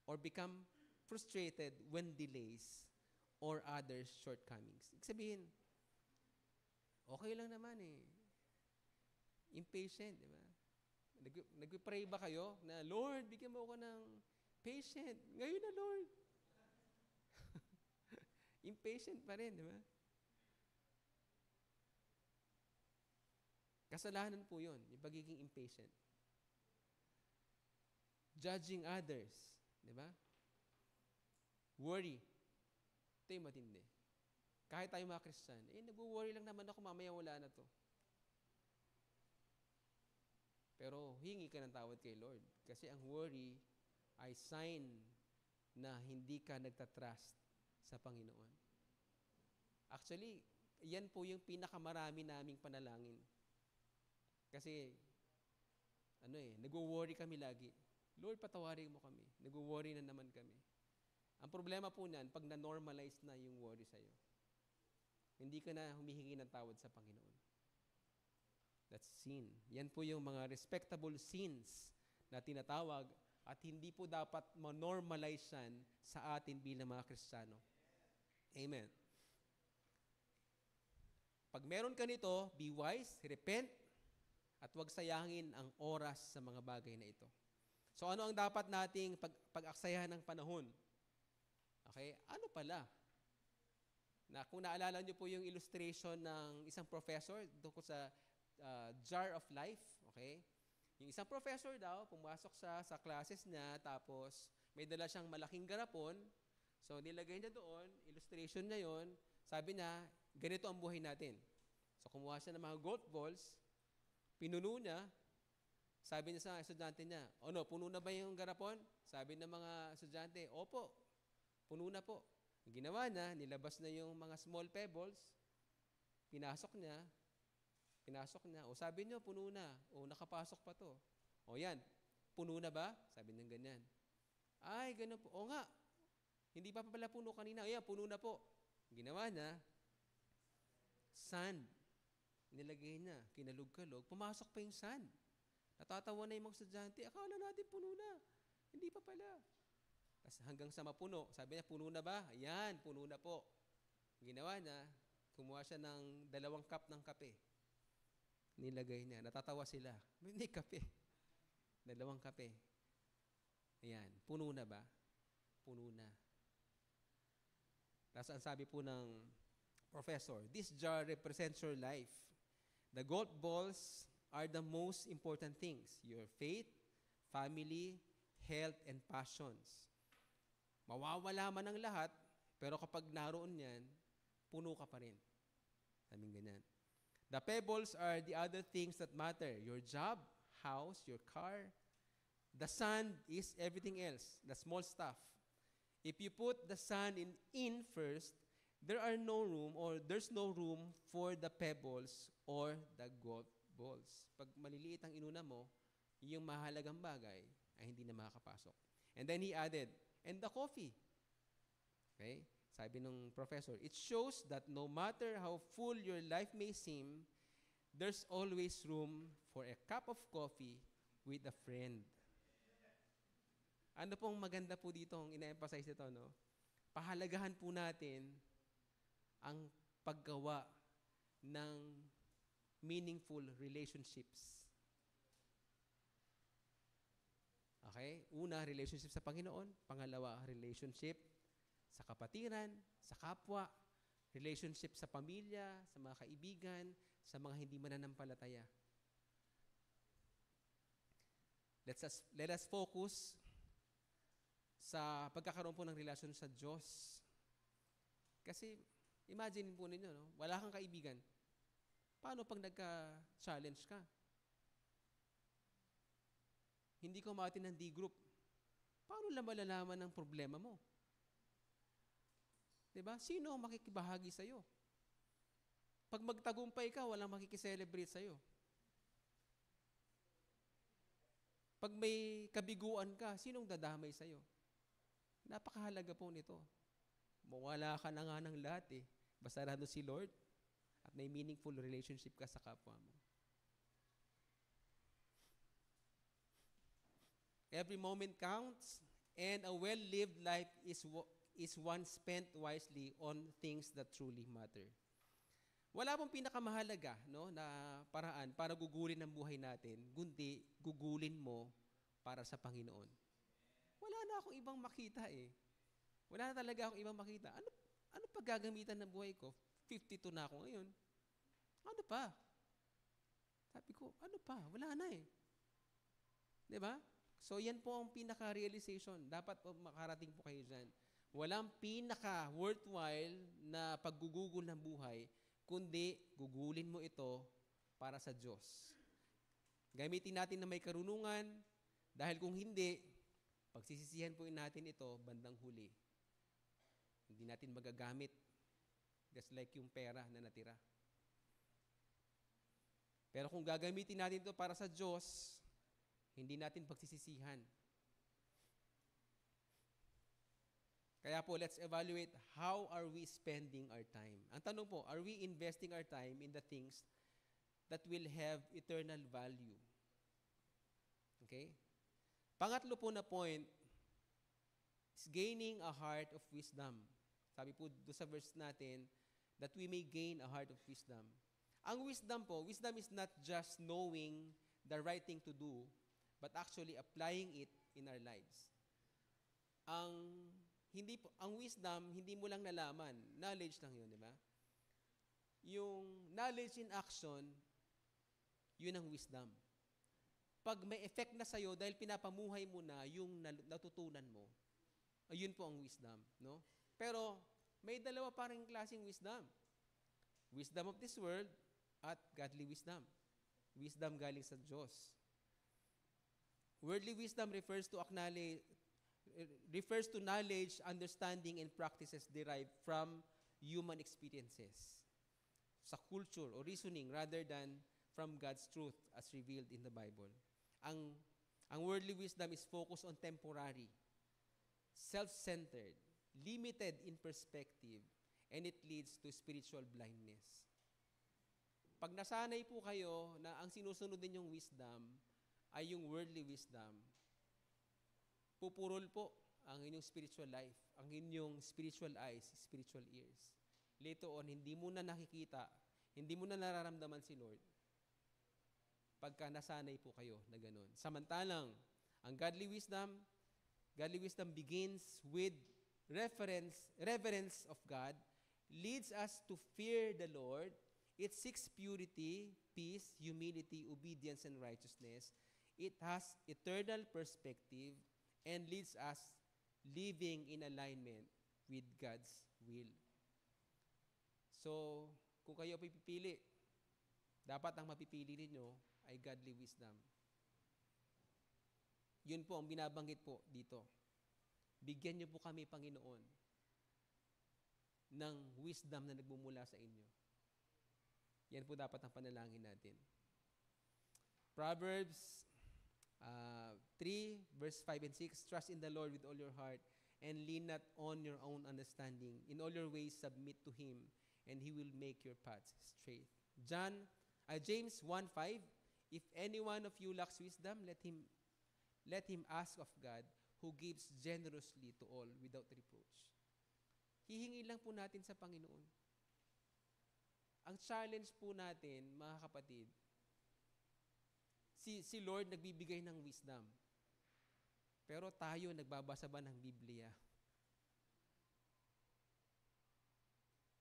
Speaker 1: or become frustrated when delays or others' shortcomings. Ibig sabihin, okay lang naman eh. Impatient, di ba? Nag-pray ba kayo na, Lord, bigyan mo ako ng patient. Ngayon na, Lord. Impatient pa rin, di ba? Kasalanan po yun, yung pagiging impatient. Judging others, di ba? Worry. Ito yung matindi. Kahit tayo mga Christian, nag-worry lang naman ako, mamaya wala na to. Pero hingi ka ng tawad kay Lord. Kasi ang worry ay sign na hindi ka nagtatrust sa Panginoon. Actually, yan po yung pinakamarami naming panalangin. Kasi, nag-worry kami lagi. Lord, patawarin mo kami. Nag-worry na naman kami. Ang problema po niyan, pag na-normalize na yung worry sa'yo, hindi ka na humihingi ng tawad sa Panginoon. That's sin. Yan po yung mga respectable sins na tinatawag at hindi po dapat ma-normalize yan sa atin bilang mga Kristiyano. Amen. Pag meron ka nito, be wise, repent, at huwag sayangin ang oras sa mga bagay na ito. So ano ang dapat nating pag-aksayahan ng panahon? Okay? Ano pala? Na kung naalala niyo po yung illustration ng isang professor tungkol sa jar of life, okay? Yung isang professor daw, pumasok siya sa classes niya, tapos may dala siyang malaking garapon, so nilagay niya doon, illustration niya yon, sabi niya, ganito ang buhay natin. So kumuha siya ng mga golf balls, pinuno niya, sabi niya sa estudyante niya, puno na ba yung garapon? Sabi ng mga estudyante, opo, puno na po. Ang ginawa niya, nilabas na yung mga small pebbles, pinasok niya, sabi niyo, puno na. Nakapasok pa to. Yan, puno na ba? Sabi niya ganyan. Ay, ganun po. Nga, hindi pa pala puno kanina. Yan, puno na po. Ginawa niya, sand. Nilagay niya, kinalog-kalog, pumasok pa yung sand. Natatawa na yung mga estudyante, akala natin puno na. Hindi pa pala. Tapos hanggang sa mapuno, sabi niya, puno na ba? Ayan, puno na po. Ginawa niya, kumuha siya ng 2 cup ng kape. Nilagay niya, natatawa sila. Hindi kape. 2 kape. Ayan, puno na ba? Puno na. Tapos ang sabi po ng professor, this jar represents your life. The golf balls are the most important things. Your faith, family, health, and passions. Mawawala man ang lahat, pero kapag naroon yan, puno ka pa rin. Sabing ganyan. The pebbles are the other things that matter. Your job, house, your car. The sand is everything else, the small stuff. If you put the sand in first, there's no room for the pebbles or the golf balls. Pag maliliit ang inuna mo, yung mahalagang bagay ay hindi na makakapasok. And then he added, and the coffee. Okay? Sabi ng professor, it shows that no matter how full your life may seem, there's always room for a cup of coffee with a friend. Ano pong maganda po dito, ang ina-emphasize ito, no? Pahalagahan po natin ang paggawa ng meaningful relationships. Okay? Una, relationship sa Panginoon. Pangalawa, relationship sa kapatiran, sa kapwa, relationship sa pamilya, sa mga kaibigan, sa mga hindi mananampalataya. Let us focus sa pagkakaroon po ng relasyon sa Diyos. Kasi, imagine po ninyo, no? Wala kang kaibigan. Paano pag nagka-challenge ka? Hindi ka umati ng D-group. Paano lang malalaman ang problema mo? Diba? Sino ang makikibahagi sa'yo? Pag magtagumpay ka, walang makikiselebrate sa'yo. Pag may kabiguan ka, sinong dadamay sa'yo? Napakahalaga po nito. Mawala ka na nga ng lahat eh. Basta nandun si Lord at may meaningful relationship ka sa kapwa mo. Every moment counts, and a well-lived life is one spent wisely on things that truly matter. Wala pong pinakamahalaga, no, na paraan para gugulin ang buhay natin, kundi gugulin mo para sa Panginoon. Wala na akong ibang makita eh. Wala na talaga akong ibang makita. Ano pa gagamitan ng buhay ko? 52 na ako ngayon. Ano pa? Sabi ko, ano pa? Wala na eh. Diba? So, yan po ang pinaka-realization. Dapat po makarating po kayo dyan. Walang pinaka-worthwhile na paggugugol ng buhay, kundi gugulin mo ito para sa Diyos. Gamitin natin na may karunungan, dahil kung hindi, pagsisisihan po natin ito bandang huli. Hindi natin magagamit, just like yung pera na natira. Pero kung gagamitin natin ito para sa Diyos, hindi natin pagsisisihan. Kaya po, let's evaluate how are we spending our time. Ang tanong po, are we investing our time in the things that will have eternal value? Okay? Pangatlo po na point is gaining a heart of wisdom. Sabi po doon sa verse natin, that we may gain a heart of wisdom. Ang wisdom po, wisdom is not just knowing the right thing to do, but actually applying it in our lives. Ang wisdom, hindi mo lang nalaman. Knowledge lang yun, di ba? Yung knowledge in action, yun ang wisdom. Pag may effect na sa'yo, dahil pinapamuhay mo na yung natutunan mo, ayun po ang wisdom, no? Pero, may dalawa parang klaseng wisdom. Wisdom of this world at godly wisdom. Wisdom galing sa Diyos. Worldly wisdom refers to knowledge, understanding, and practices derived from human experiences, sa culture or reasoning, rather than from God's truth as revealed in the Bible. Ang worldly wisdom is focused on temporary, self-centered, limited in perspective, and it leads to spiritual blindness. Pag nasanay po kayo na ang sinusunod ninyong wisdom ay yung worldly wisdom, pupurol po ang inyong spiritual life, ang inyong spiritual eyes, spiritual ears. Later on, hindi mo na nakikita, hindi mo na nararamdaman si Lord pagka nasanay po kayo na ganun. Samantalang, ang godly wisdom begins with reverence of God, leads us to fear the Lord. It seeks purity, peace, humility, obedience, and righteousness. It has eternal perspective and leads us living in alignment with God's will. So, kung kayo pipili, dapat ang mapipili ninyo ay godly wisdom. Yun po ang binabanggit po dito. Bigyan niyo po kami, Panginoon, ng wisdom na nagmumula sa inyo. Yan po dapat ang panalangin natin. Proverbs 3, verse 5 and 6, trust in the Lord with all your heart and lean not on your own understanding. In all your ways submit to Him, and He will make your paths straight. James 1:5, if any one of you lacks wisdom, let him ask of God, who gives generously to all without reproach. Hihingi lang po natin sa Panginoon. Ang challenge po natin, mga kapatid, si Lord nagbibigay ng wisdom. Pero tayo, nagbabasa ba ng Biblia?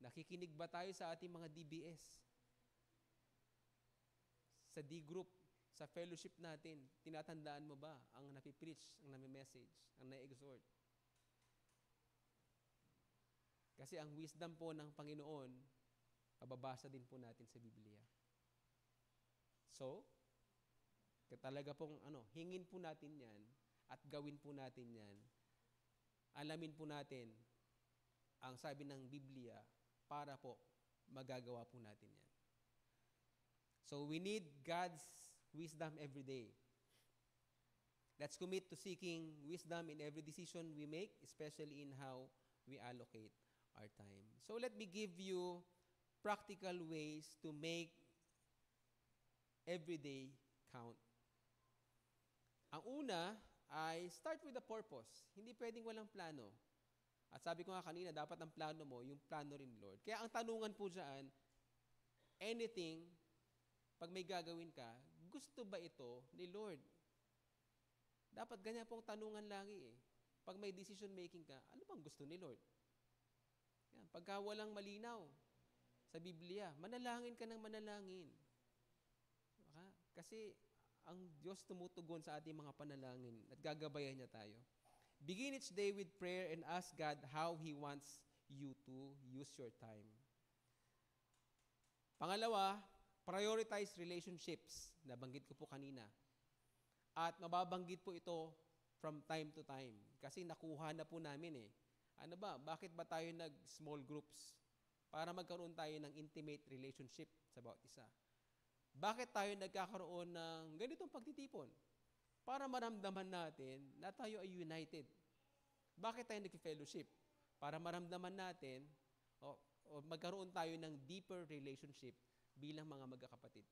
Speaker 1: Nakikinig ba tayo sa ating mga DBS? Sa D-group, sa fellowship natin, tinatandaan mo ba ang napipreach, ang nami-message, ang na-exhort? Kasi ang wisdom po ng Panginoon, mababasa din po natin sa Biblia. So, talaga pong hingin po natin yan at gawin po natin yan. Alamin po natin ang sabi ng Biblia para po magagawa po natin yan. So, we need God's wisdom every day. Let's commit to seeking wisdom in every decision we make, especially in how we allocate our time. So, let me give you practical ways to make every day count. Ang una ay start with a purpose. Hindi pwedeng walang plano. At sabi ko nga kanina, dapat ang plano mo, yung plano rin, Lord. Kaya ang tanungan po dyan, anything, pag may gagawin ka, gusto ba ito ni Lord? Dapat ganyan pong tanungan lagi eh. Pag may decision making ka, ano bang gusto ni Lord? Yan. Pagka walang malinaw sa Biblia, manalangin ka ng manalangin. Kasi ang Diyos tumutugon sa ating mga panalangin at gagabayan niya tayo. Begin each day with prayer and ask God how He wants you to use your time. Pangalawa, prioritize relationships. Nabanggit ko po kanina. At mababanggit po ito from time to time. Kasi nakuha na po namin eh. Ano ba? Bakit ba tayo nag-small groups? Para magkaroon tayo ng intimate relationship sa bawat isa. Bakit tayo nagkakaroon ng ganitong pagtitipon? Para maramdaman natin na tayo ay united. Bakit tayo nag-fellowship? Para maramdaman natin o magkaroon tayo ng deeper relationship bilang mga magkakapatid.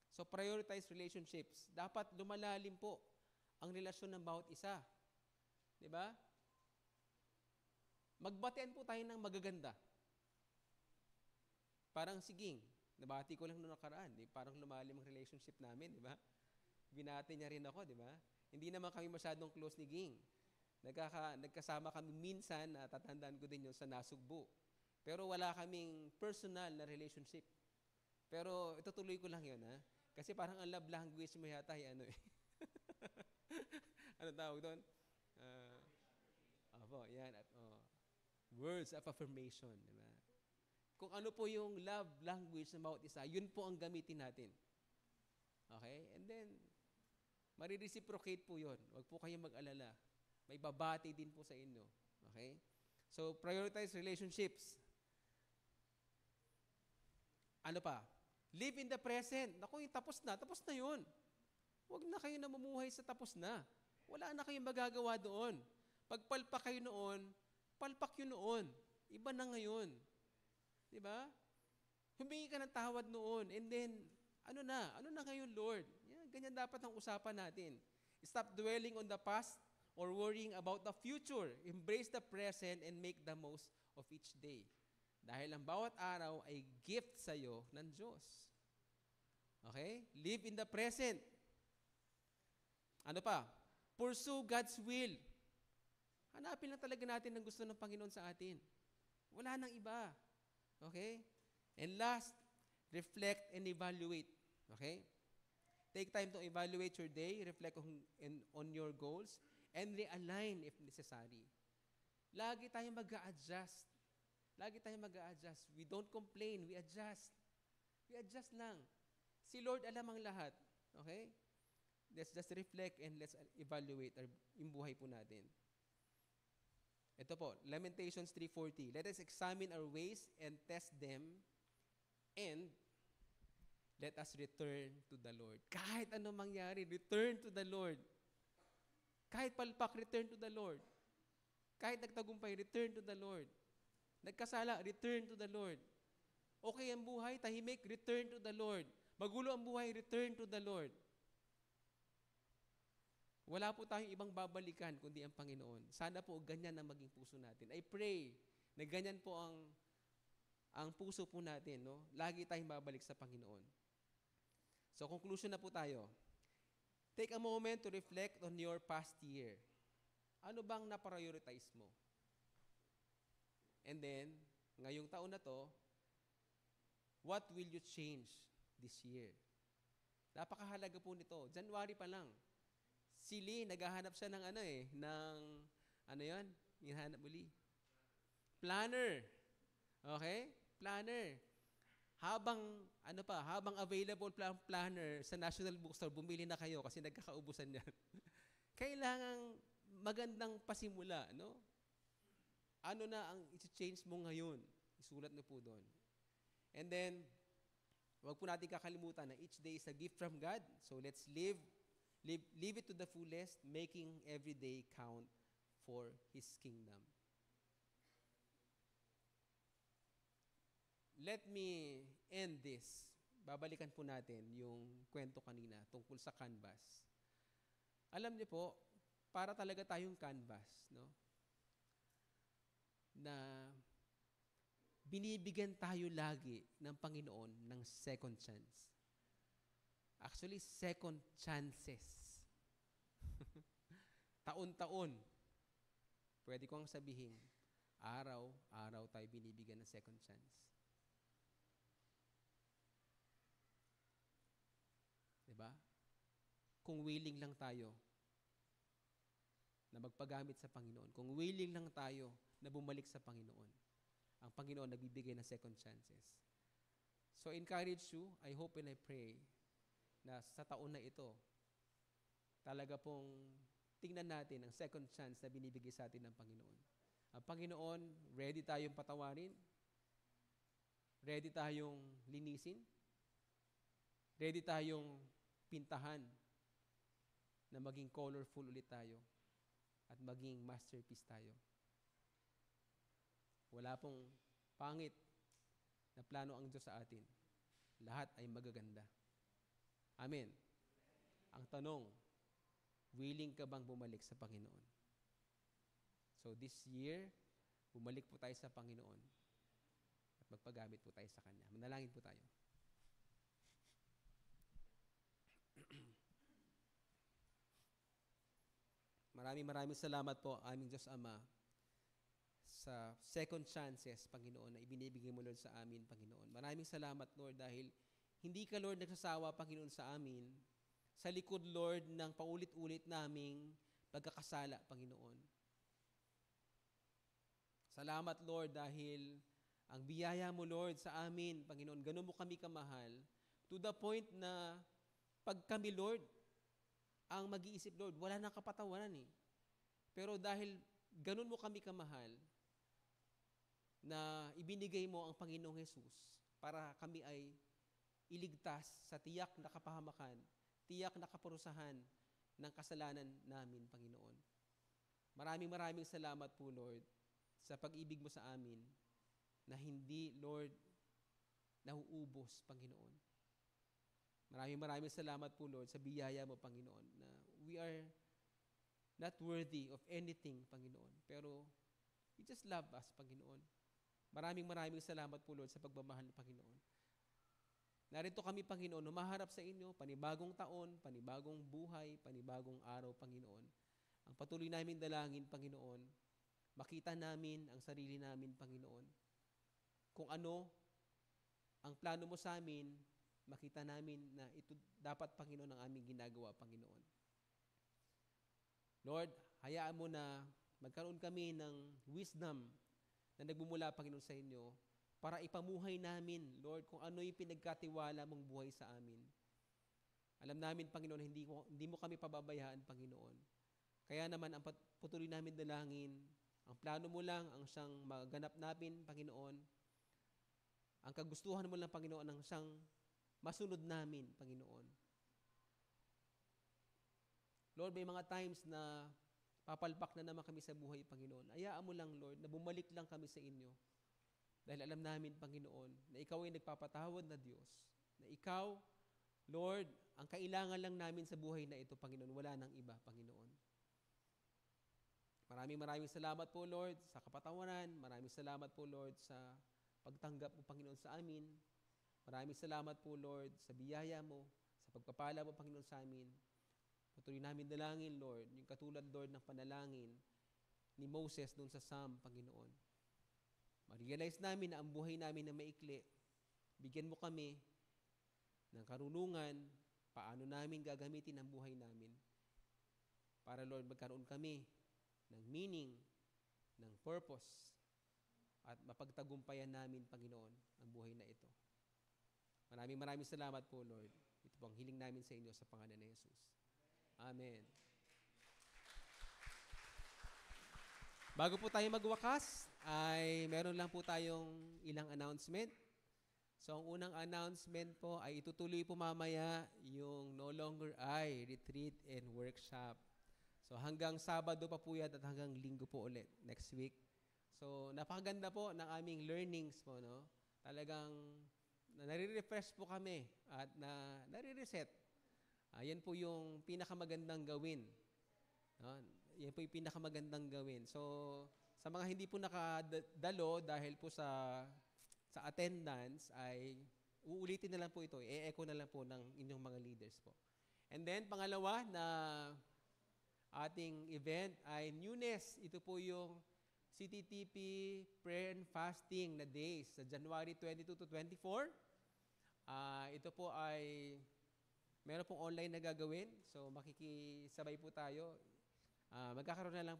Speaker 1: So prioritize relationships. Dapat lumalalim po ang relasyon ng bawat isa. Di ba? Magbatean po tayo ng magaganda. Parang siging. Nabati ko lang noong nakaraan. Parang lumalim ang relationship namin, di ba? Binati niya rin ako, di ba? Hindi naman kami masyadong close ni Ging. Nagkasama kami minsan, tatandaan ko din yun sa Nasugbu. Pero wala kaming personal na relationship. Pero itutuloy ko lang yun, ha? Kasi parang ang love language mo yata ay ano eh. Ano tawag doon? Yan. Words of affirmation, di ba? Kung ano po yung love language ng bawat isa, yun po ang gamitin natin. Okay? And then, marireciprocate po yun. Huwag po kayong mag-alala. May babati din po sa inyo. Okay? So, prioritize relationships. Ano pa? Live in the present. Naku, yung tapos na yun. Huwag na kayo namumuhay sa tapos na. Wala na kayong magagawa doon. Pagpalpak kayo noon, palpak yun noon. Iba na ngayon. Diba? Humingi ka ng tawad noon. And then, ano na ngayon, Lord? Yan, ganyan dapat ang usapan natin. Stop dwelling on the past or worrying about the future. Embrace the present and make the most of each day. Dahil ang bawat araw ay gift sa'yo ng Diyos. Okay? Live in the present. Ano pa? Pursue God's will. Hanapin lang talaga natin ang gusto ng Panginoon sa atin. Wala nang iba. Okay? And last, reflect and evaluate. Okay? Take time to evaluate your day, reflect on your goals, and realign if necessary. Lagi tayong mag-a-adjust. We don't complain, we adjust. We adjust lang. Si Lord alam ang lahat. Okay? Let's just reflect and let's evaluate yung buhay po natin. Ito po, Lamentations 3:40. Let us examine our ways and test them, and let us return to the Lord. Kahit ano mangyari, return to the Lord. Kahit palpak, return to the Lord. Kahit nagtagumpay, return to the Lord. Nagkasala, return to the Lord. Okay ang buhay, tahimik, return to the Lord. Magulo ang buhay, return to the Lord. Wala po tayong ibang babalikan kundi ang Panginoon. Sana po ganyan ang maging puso natin. I pray na ganyan po ang ang puso po natin, no? Lagi tayong babalik sa Panginoon. So, conclusion na po tayo. Take a moment to reflect on your past year. Ano bang na-prioritize mo? And then, ngayong taon na to, what will you change this year? Napakahalaga po nito. January pa lang. Si Lee, naghahanap siya ng hinahanap muli? Planner. Okay? Planner. Habang available planner sa National Bookstore, bumili na kayo kasi nagkakaubusan yan. Kailangang magandang pasimula, no? Ano na ang i-change mo ngayon? Isulat na po doon. And then, huwag po natin kakalimutan na each day is a gift from God. So let's live it to the fullest, making every day count for His kingdom. Let me end this. Babalikan po natin yung kwento kanina tungkol sa canvas. Alam niyo po, para talaga tayong canvas, no? Na binibigyan tayo lagi ng Panginoon ng second chance. Actually, second chances. Taon-taon. Pwede ko ang sabihin, araw-araw tayo binibigyan ng second chance. Diba? Kung willing lang tayo na magpagamit sa Panginoon, kung willing lang tayo na bumalik sa Panginoon, ang Panginoon nagbibigay ng second chances. So, encourage you, I hope and I pray na sa taon na ito, talaga pong tingnan natin ang second chance na binibigay sa atin ng Panginoon. Ang Panginoon, ready tayong patawarin, ready tayong linisin, ready tayong pintahan na maging colorful ulit tayo at maging masterpiece tayo. Wala pong pangit na plano ang Diyos sa atin. Lahat ay magaganda. Amen. Ang tanong, willing ka bang bumalik sa Panginoon? So this year, bumalik po tayo sa Panginoon at magpagamit po tayo sa Kanya. Manalangin po tayo. Maraming salamat po, aming Diyos Ama, sa second chances, Panginoon, na ibinibigay mo, Lord, sa amin, Panginoon. Maraming salamat, Lord, dahil hindi ka, Lord, nagsasawa, Panginoon, sa amin, sa likod, Lord, ng paulit-ulit naming pagkakasala, Panginoon. Salamat, Lord, dahil ang biyaya mo, Lord, sa amin, Panginoon, ganun mo kami kamahal, to the point na pag kami, Lord, ang mag-iisip, Lord, wala nang kapatawaran eh. Pero dahil ganun mo kami kamahal, na ibinigay mo ang Panginoong Jesus para kami ay iligtas sa tiyak na kapahamakan, tiyak na kaparusahan ng kasalanan namin, Panginoon. Maraming salamat po, Lord, sa pag-ibig mo sa amin na hindi, Lord, nahuubos, Panginoon. Maraming salamat po, Lord, sa biyaya mo, Panginoon, na we are not worthy of anything, Panginoon. Pero you just love us, Panginoon. Maraming salamat po, Lord, sa pagmamahal ng Panginoon. Narito kami, Panginoon, humaharap sa inyo, panibagong taon, panibagong buhay, panibagong araw, Panginoon. Ang patuloy namin dalangin, Panginoon, makita namin ang sarili namin, Panginoon. Kung ano ang plano mo sa amin, makita namin na ito dapat, Panginoon, ang aming ginagawa, Panginoon. Lord, hayaan mo na magkaroon kami ng wisdom na nagmumula, Panginoon, sa inyo para ipamuhay namin, Lord, kung ano yung pinagkatiwala mong buhay sa amin. Alam namin, Panginoon, hindi mo kami pababayaan, Panginoon. Kaya naman, ang patuloy namin dalangin, ang plano mo lang ang siyang maganap namin, Panginoon. Ang kagustuhan mo lang, Panginoon, ang siyang masunod namin, Panginoon. Lord, may mga times na papalpak na naman kami sa buhay, Panginoon. Hayaan mo lang, Lord, na bumalik lang kami sa inyo. Dahil alam namin, Panginoon, na ikaw ay nagpapatawad na Diyos. Na ikaw, Lord, ang kailangan lang namin sa buhay na ito, Panginoon, wala nang iba, Panginoon. Maraming salamat po, Lord, sa kapatawaran. Maraming salamat po, Lord, sa pagtanggap mo, Panginoon, sa amin. Maraming salamat po, Lord, sa biyaya mo, sa pagpapala mo, Panginoon, sa amin. Patuloy namin dalangin, Lord, yung katulad, Lord, ng panalangin ni Moses doon sa Psalm, Panginoon. Ma-realize namin na ang buhay namin na maikli. Bigyan mo kami ng karunungan, paano namin gagamitin ang buhay namin. Para, Lord, magkaroon kami ng meaning, ng purpose, at mapagtagumpayan namin, Panginoon, ang buhay na ito. Maraming salamat po, Lord. Ito po ang hiling namin sa inyo sa pangalan ni Jesus. Amen. Bago po tayo magwakas, ay meron lang po tayong ilang announcement. So, ang unang announcement po ay itutuloy po mamaya yung No Longer I Retreat and Workshop. So, hanggang Sabado pa po yan at hanggang Linggo po ulit next week. So, napakaganda po ng aming learnings po, no? Talagang nare-refresh po kami at nare-reset. Yan po yung pinakamagandang gawin. No? Yan po yung pinakamagandang gawin. So, sa mga hindi po nakadalo dahil po sa attendance, ay uulitin na lang po ito. I-echo na lang po ng inyong mga leaders po. And then, pangalawa na ating event ay newness. Ito po yung CTTP Prayer and Fasting na days sa January 22 to 24. Ito po ay meron pong online na gagawin. So, makikisabay po tayo. Magkakaroon na lang,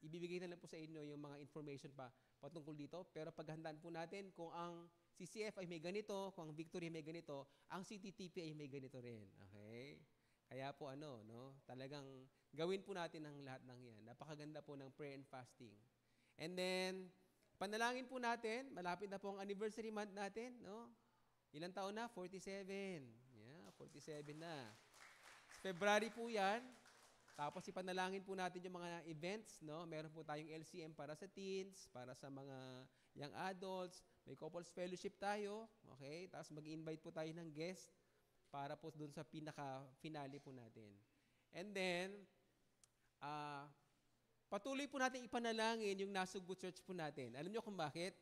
Speaker 1: ibibigay na lang po sa inyo yung mga information pa patungkol dito. Pero paghandaan po natin kung ang CCF ay may ganito, kung ang Victory may ganito, ang CTTP ay may ganito rin. Okay? Kaya po no? Talagang gawin po natin ang lahat ng yan. Napakaganda po ng prayer and fasting. And then, panalangin po natin, malapit na po ang anniversary month natin, no? Ilang taon na? 47. Yeah, 47 na. February po yan. Tapos ipanalangin po natin yung mga events, no? Meron po tayong LCM para sa teens, para sa mga young adults. May couples fellowship tayo, okay? Tapos mag-invite po tayo ng guest para po dun sa pinaka-finale po natin. And then, patuloy po natin ipanalangin yung Nasugbu Church po natin. Alam niyo kung bakit?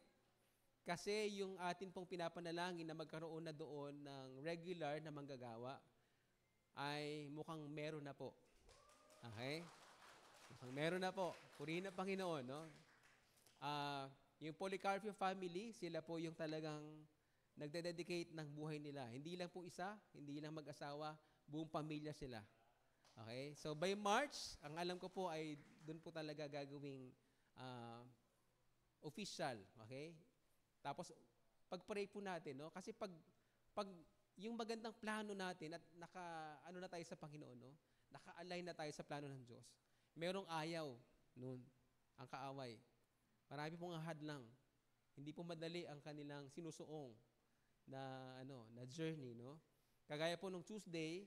Speaker 1: Kasi yung atin pong pinapanalangin na magkaroon na doon ng regular na manggagawa ay mukhang meron na po. Okay? Mukhang meron na po. Purihin ang Panginoon, no? Yung Policarpio family, sila po yung talagang nagde-dedicate ng buhay nila. Hindi lang po isa, hindi lang mag-asawa, buong pamilya sila. Okay? So by March, ang alam ko po ay doon po talaga gagawing official. Okay? Tapos, pag-pray po natin, no? Kasi pag yung magandang plano natin at na tayo sa Panginoon, no? Naka-align na tayo sa plano ng Diyos. Merong ayaw noon, ang kaaway. Marami pong hadlang. Hindi po madali ang kanilang sinusuong na journey, no? Kagaya po nung Tuesday,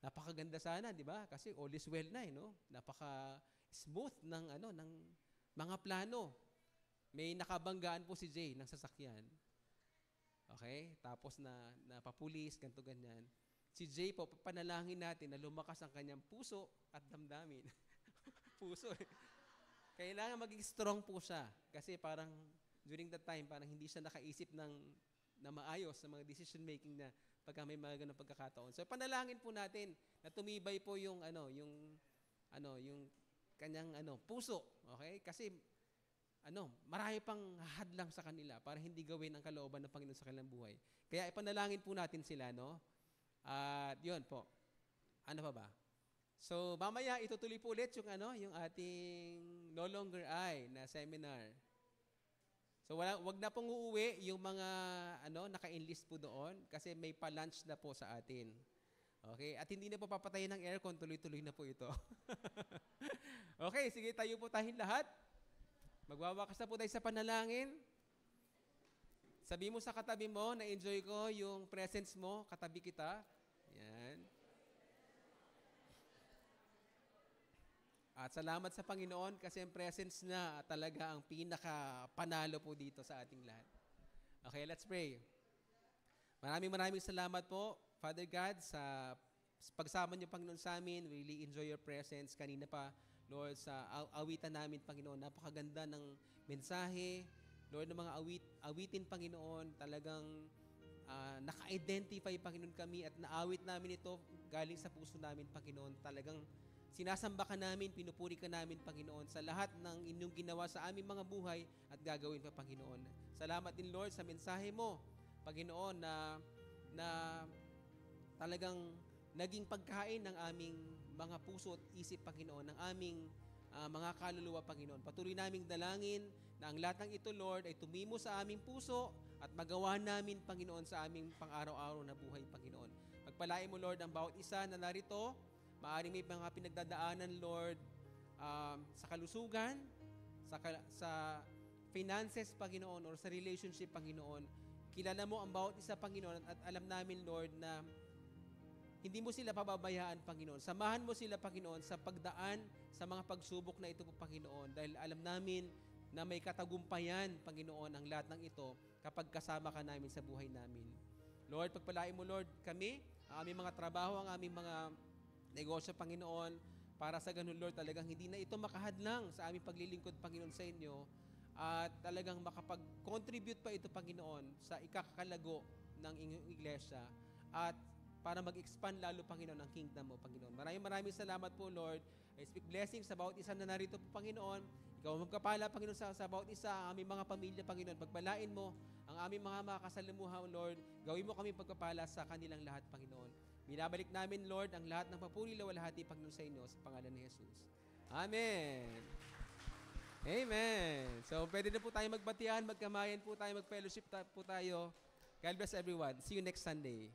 Speaker 1: napakaganda sana, di ba? Kasi all is well na, no? Napaka-smooth ng mga plano. May nakabanggaan po si Jay ng sasakyan. Okay? Tapos napapulis, ganito ganyan. Si Jay po, panalangin natin na lumakas ang kanyang puso at damdamin. Puso eh. Kailangan maging strong po siya. Kasi parang during that time, parang hindi siya nakaisip na maayos sa mga decision making na pagka may mga ganong pagkakataon. So panalangin po natin na tumibay po yung kanyang puso. Okay? Kasi marami pang hadlang sa kanila para hindi gawin ang kalooban ng Panginoon sa kanilang buhay. Kaya ipanalangin po natin sila, no? At yun po. Ano pa ba? So, mamaya itutuloy po ulit yung ating No Longer I na seminar. So, wag na pong uuwi yung mga naka-enlist po doon kasi may pa-lunch na po sa atin. Okay? At hindi na po papatayin ng aircon, tuloy-tuloy na po ito. Okay, sige, tayo po tayong lahat. Magwawakas na po tayo sa panalangin. Sabi mo sa katabi mo, na-enjoy ko yung presence mo, katabi kita. Yan. At salamat sa Panginoon kasi ang presence na talaga ang pinaka-panalo po dito sa ating lahat. Okay, let's pray. Maraming salamat po, Father God, sa pagsama niyo, Panginoon, sa amin. We really enjoy your presence. Kanina pa, Lord, sa awitan namin, Panginoon, napakaganda ng mensahe, Lord, ng mga awitin, Panginoon, talagang naka-identify, Panginoon, kami at naawit namin ito galing sa puso namin, Panginoon. Talagang sinasamba ka namin, pinupuri ka namin, Panginoon, sa lahat ng inyong ginawa sa aming mga buhay at gagawin pa, Panginoon. Salamat din, Lord, sa mensahe mo, Panginoon, na talagang naging pagkain ng aming mga puso at isip, Panginoon, ng aming mga kaluluwa, Panginoon. Patuloy naming dalangin na ang lahat ng ito, Lord, ay tumimo sa aming puso at magawa namin, Panginoon, sa aming pang-araw-araw na buhay, Panginoon. Pagpalain mo, Lord, ang bawat isa na narito. Maaaring may mga pinagdadaanan, Lord, sa kalusugan, sa finances, Panginoon, or sa relationship, Panginoon. Kilala mo ang bawat isa, Panginoon, at alam namin, Lord, na hindi mo sila pababayaan, Panginoon. Samahan mo sila, Panginoon, sa pagdaan sa mga pagsubok na ito, Panginoon, dahil alam namin na may katagumpayan, Panginoon, ang lahat ng ito kapag kasama ka namin sa buhay namin. Lord, pagpalain mo, Lord, kami, ang aming mga trabaho, ang aming mga negosyo, Panginoon, para sa ganun, Lord, talagang hindi na ito makahadlang sa aming paglilingkod, Panginoon, sa inyo, at talagang makapag-contribute pa ito, Panginoon, sa ikakalago ng inyong iglesia, at para mag-expand lalo, Panginoon, ang kingdom mo, Panginoon. Maraming salamat po, Lord. I speak blessings sa bawat isa na narito po, Panginoon. Ikaw magkapala, Panginoon, sa bawat isa, ang aming mga pamilya, Panginoon. Pagpalain mo ang aming mga kasalamuha, Lord. Gawin mo kami pagkapala sa kanilang lahat, Panginoon. Binabalik namin, Lord, ang lahat ng papuri, lawalhati, Panginoon, sa inyo, sa pangalan ni Jesus. Amen. Amen. So, pwede na po tayo magbatian, magkamayan po tayo, mag-fellowship po tayo. God bless everyone. See you next Sunday.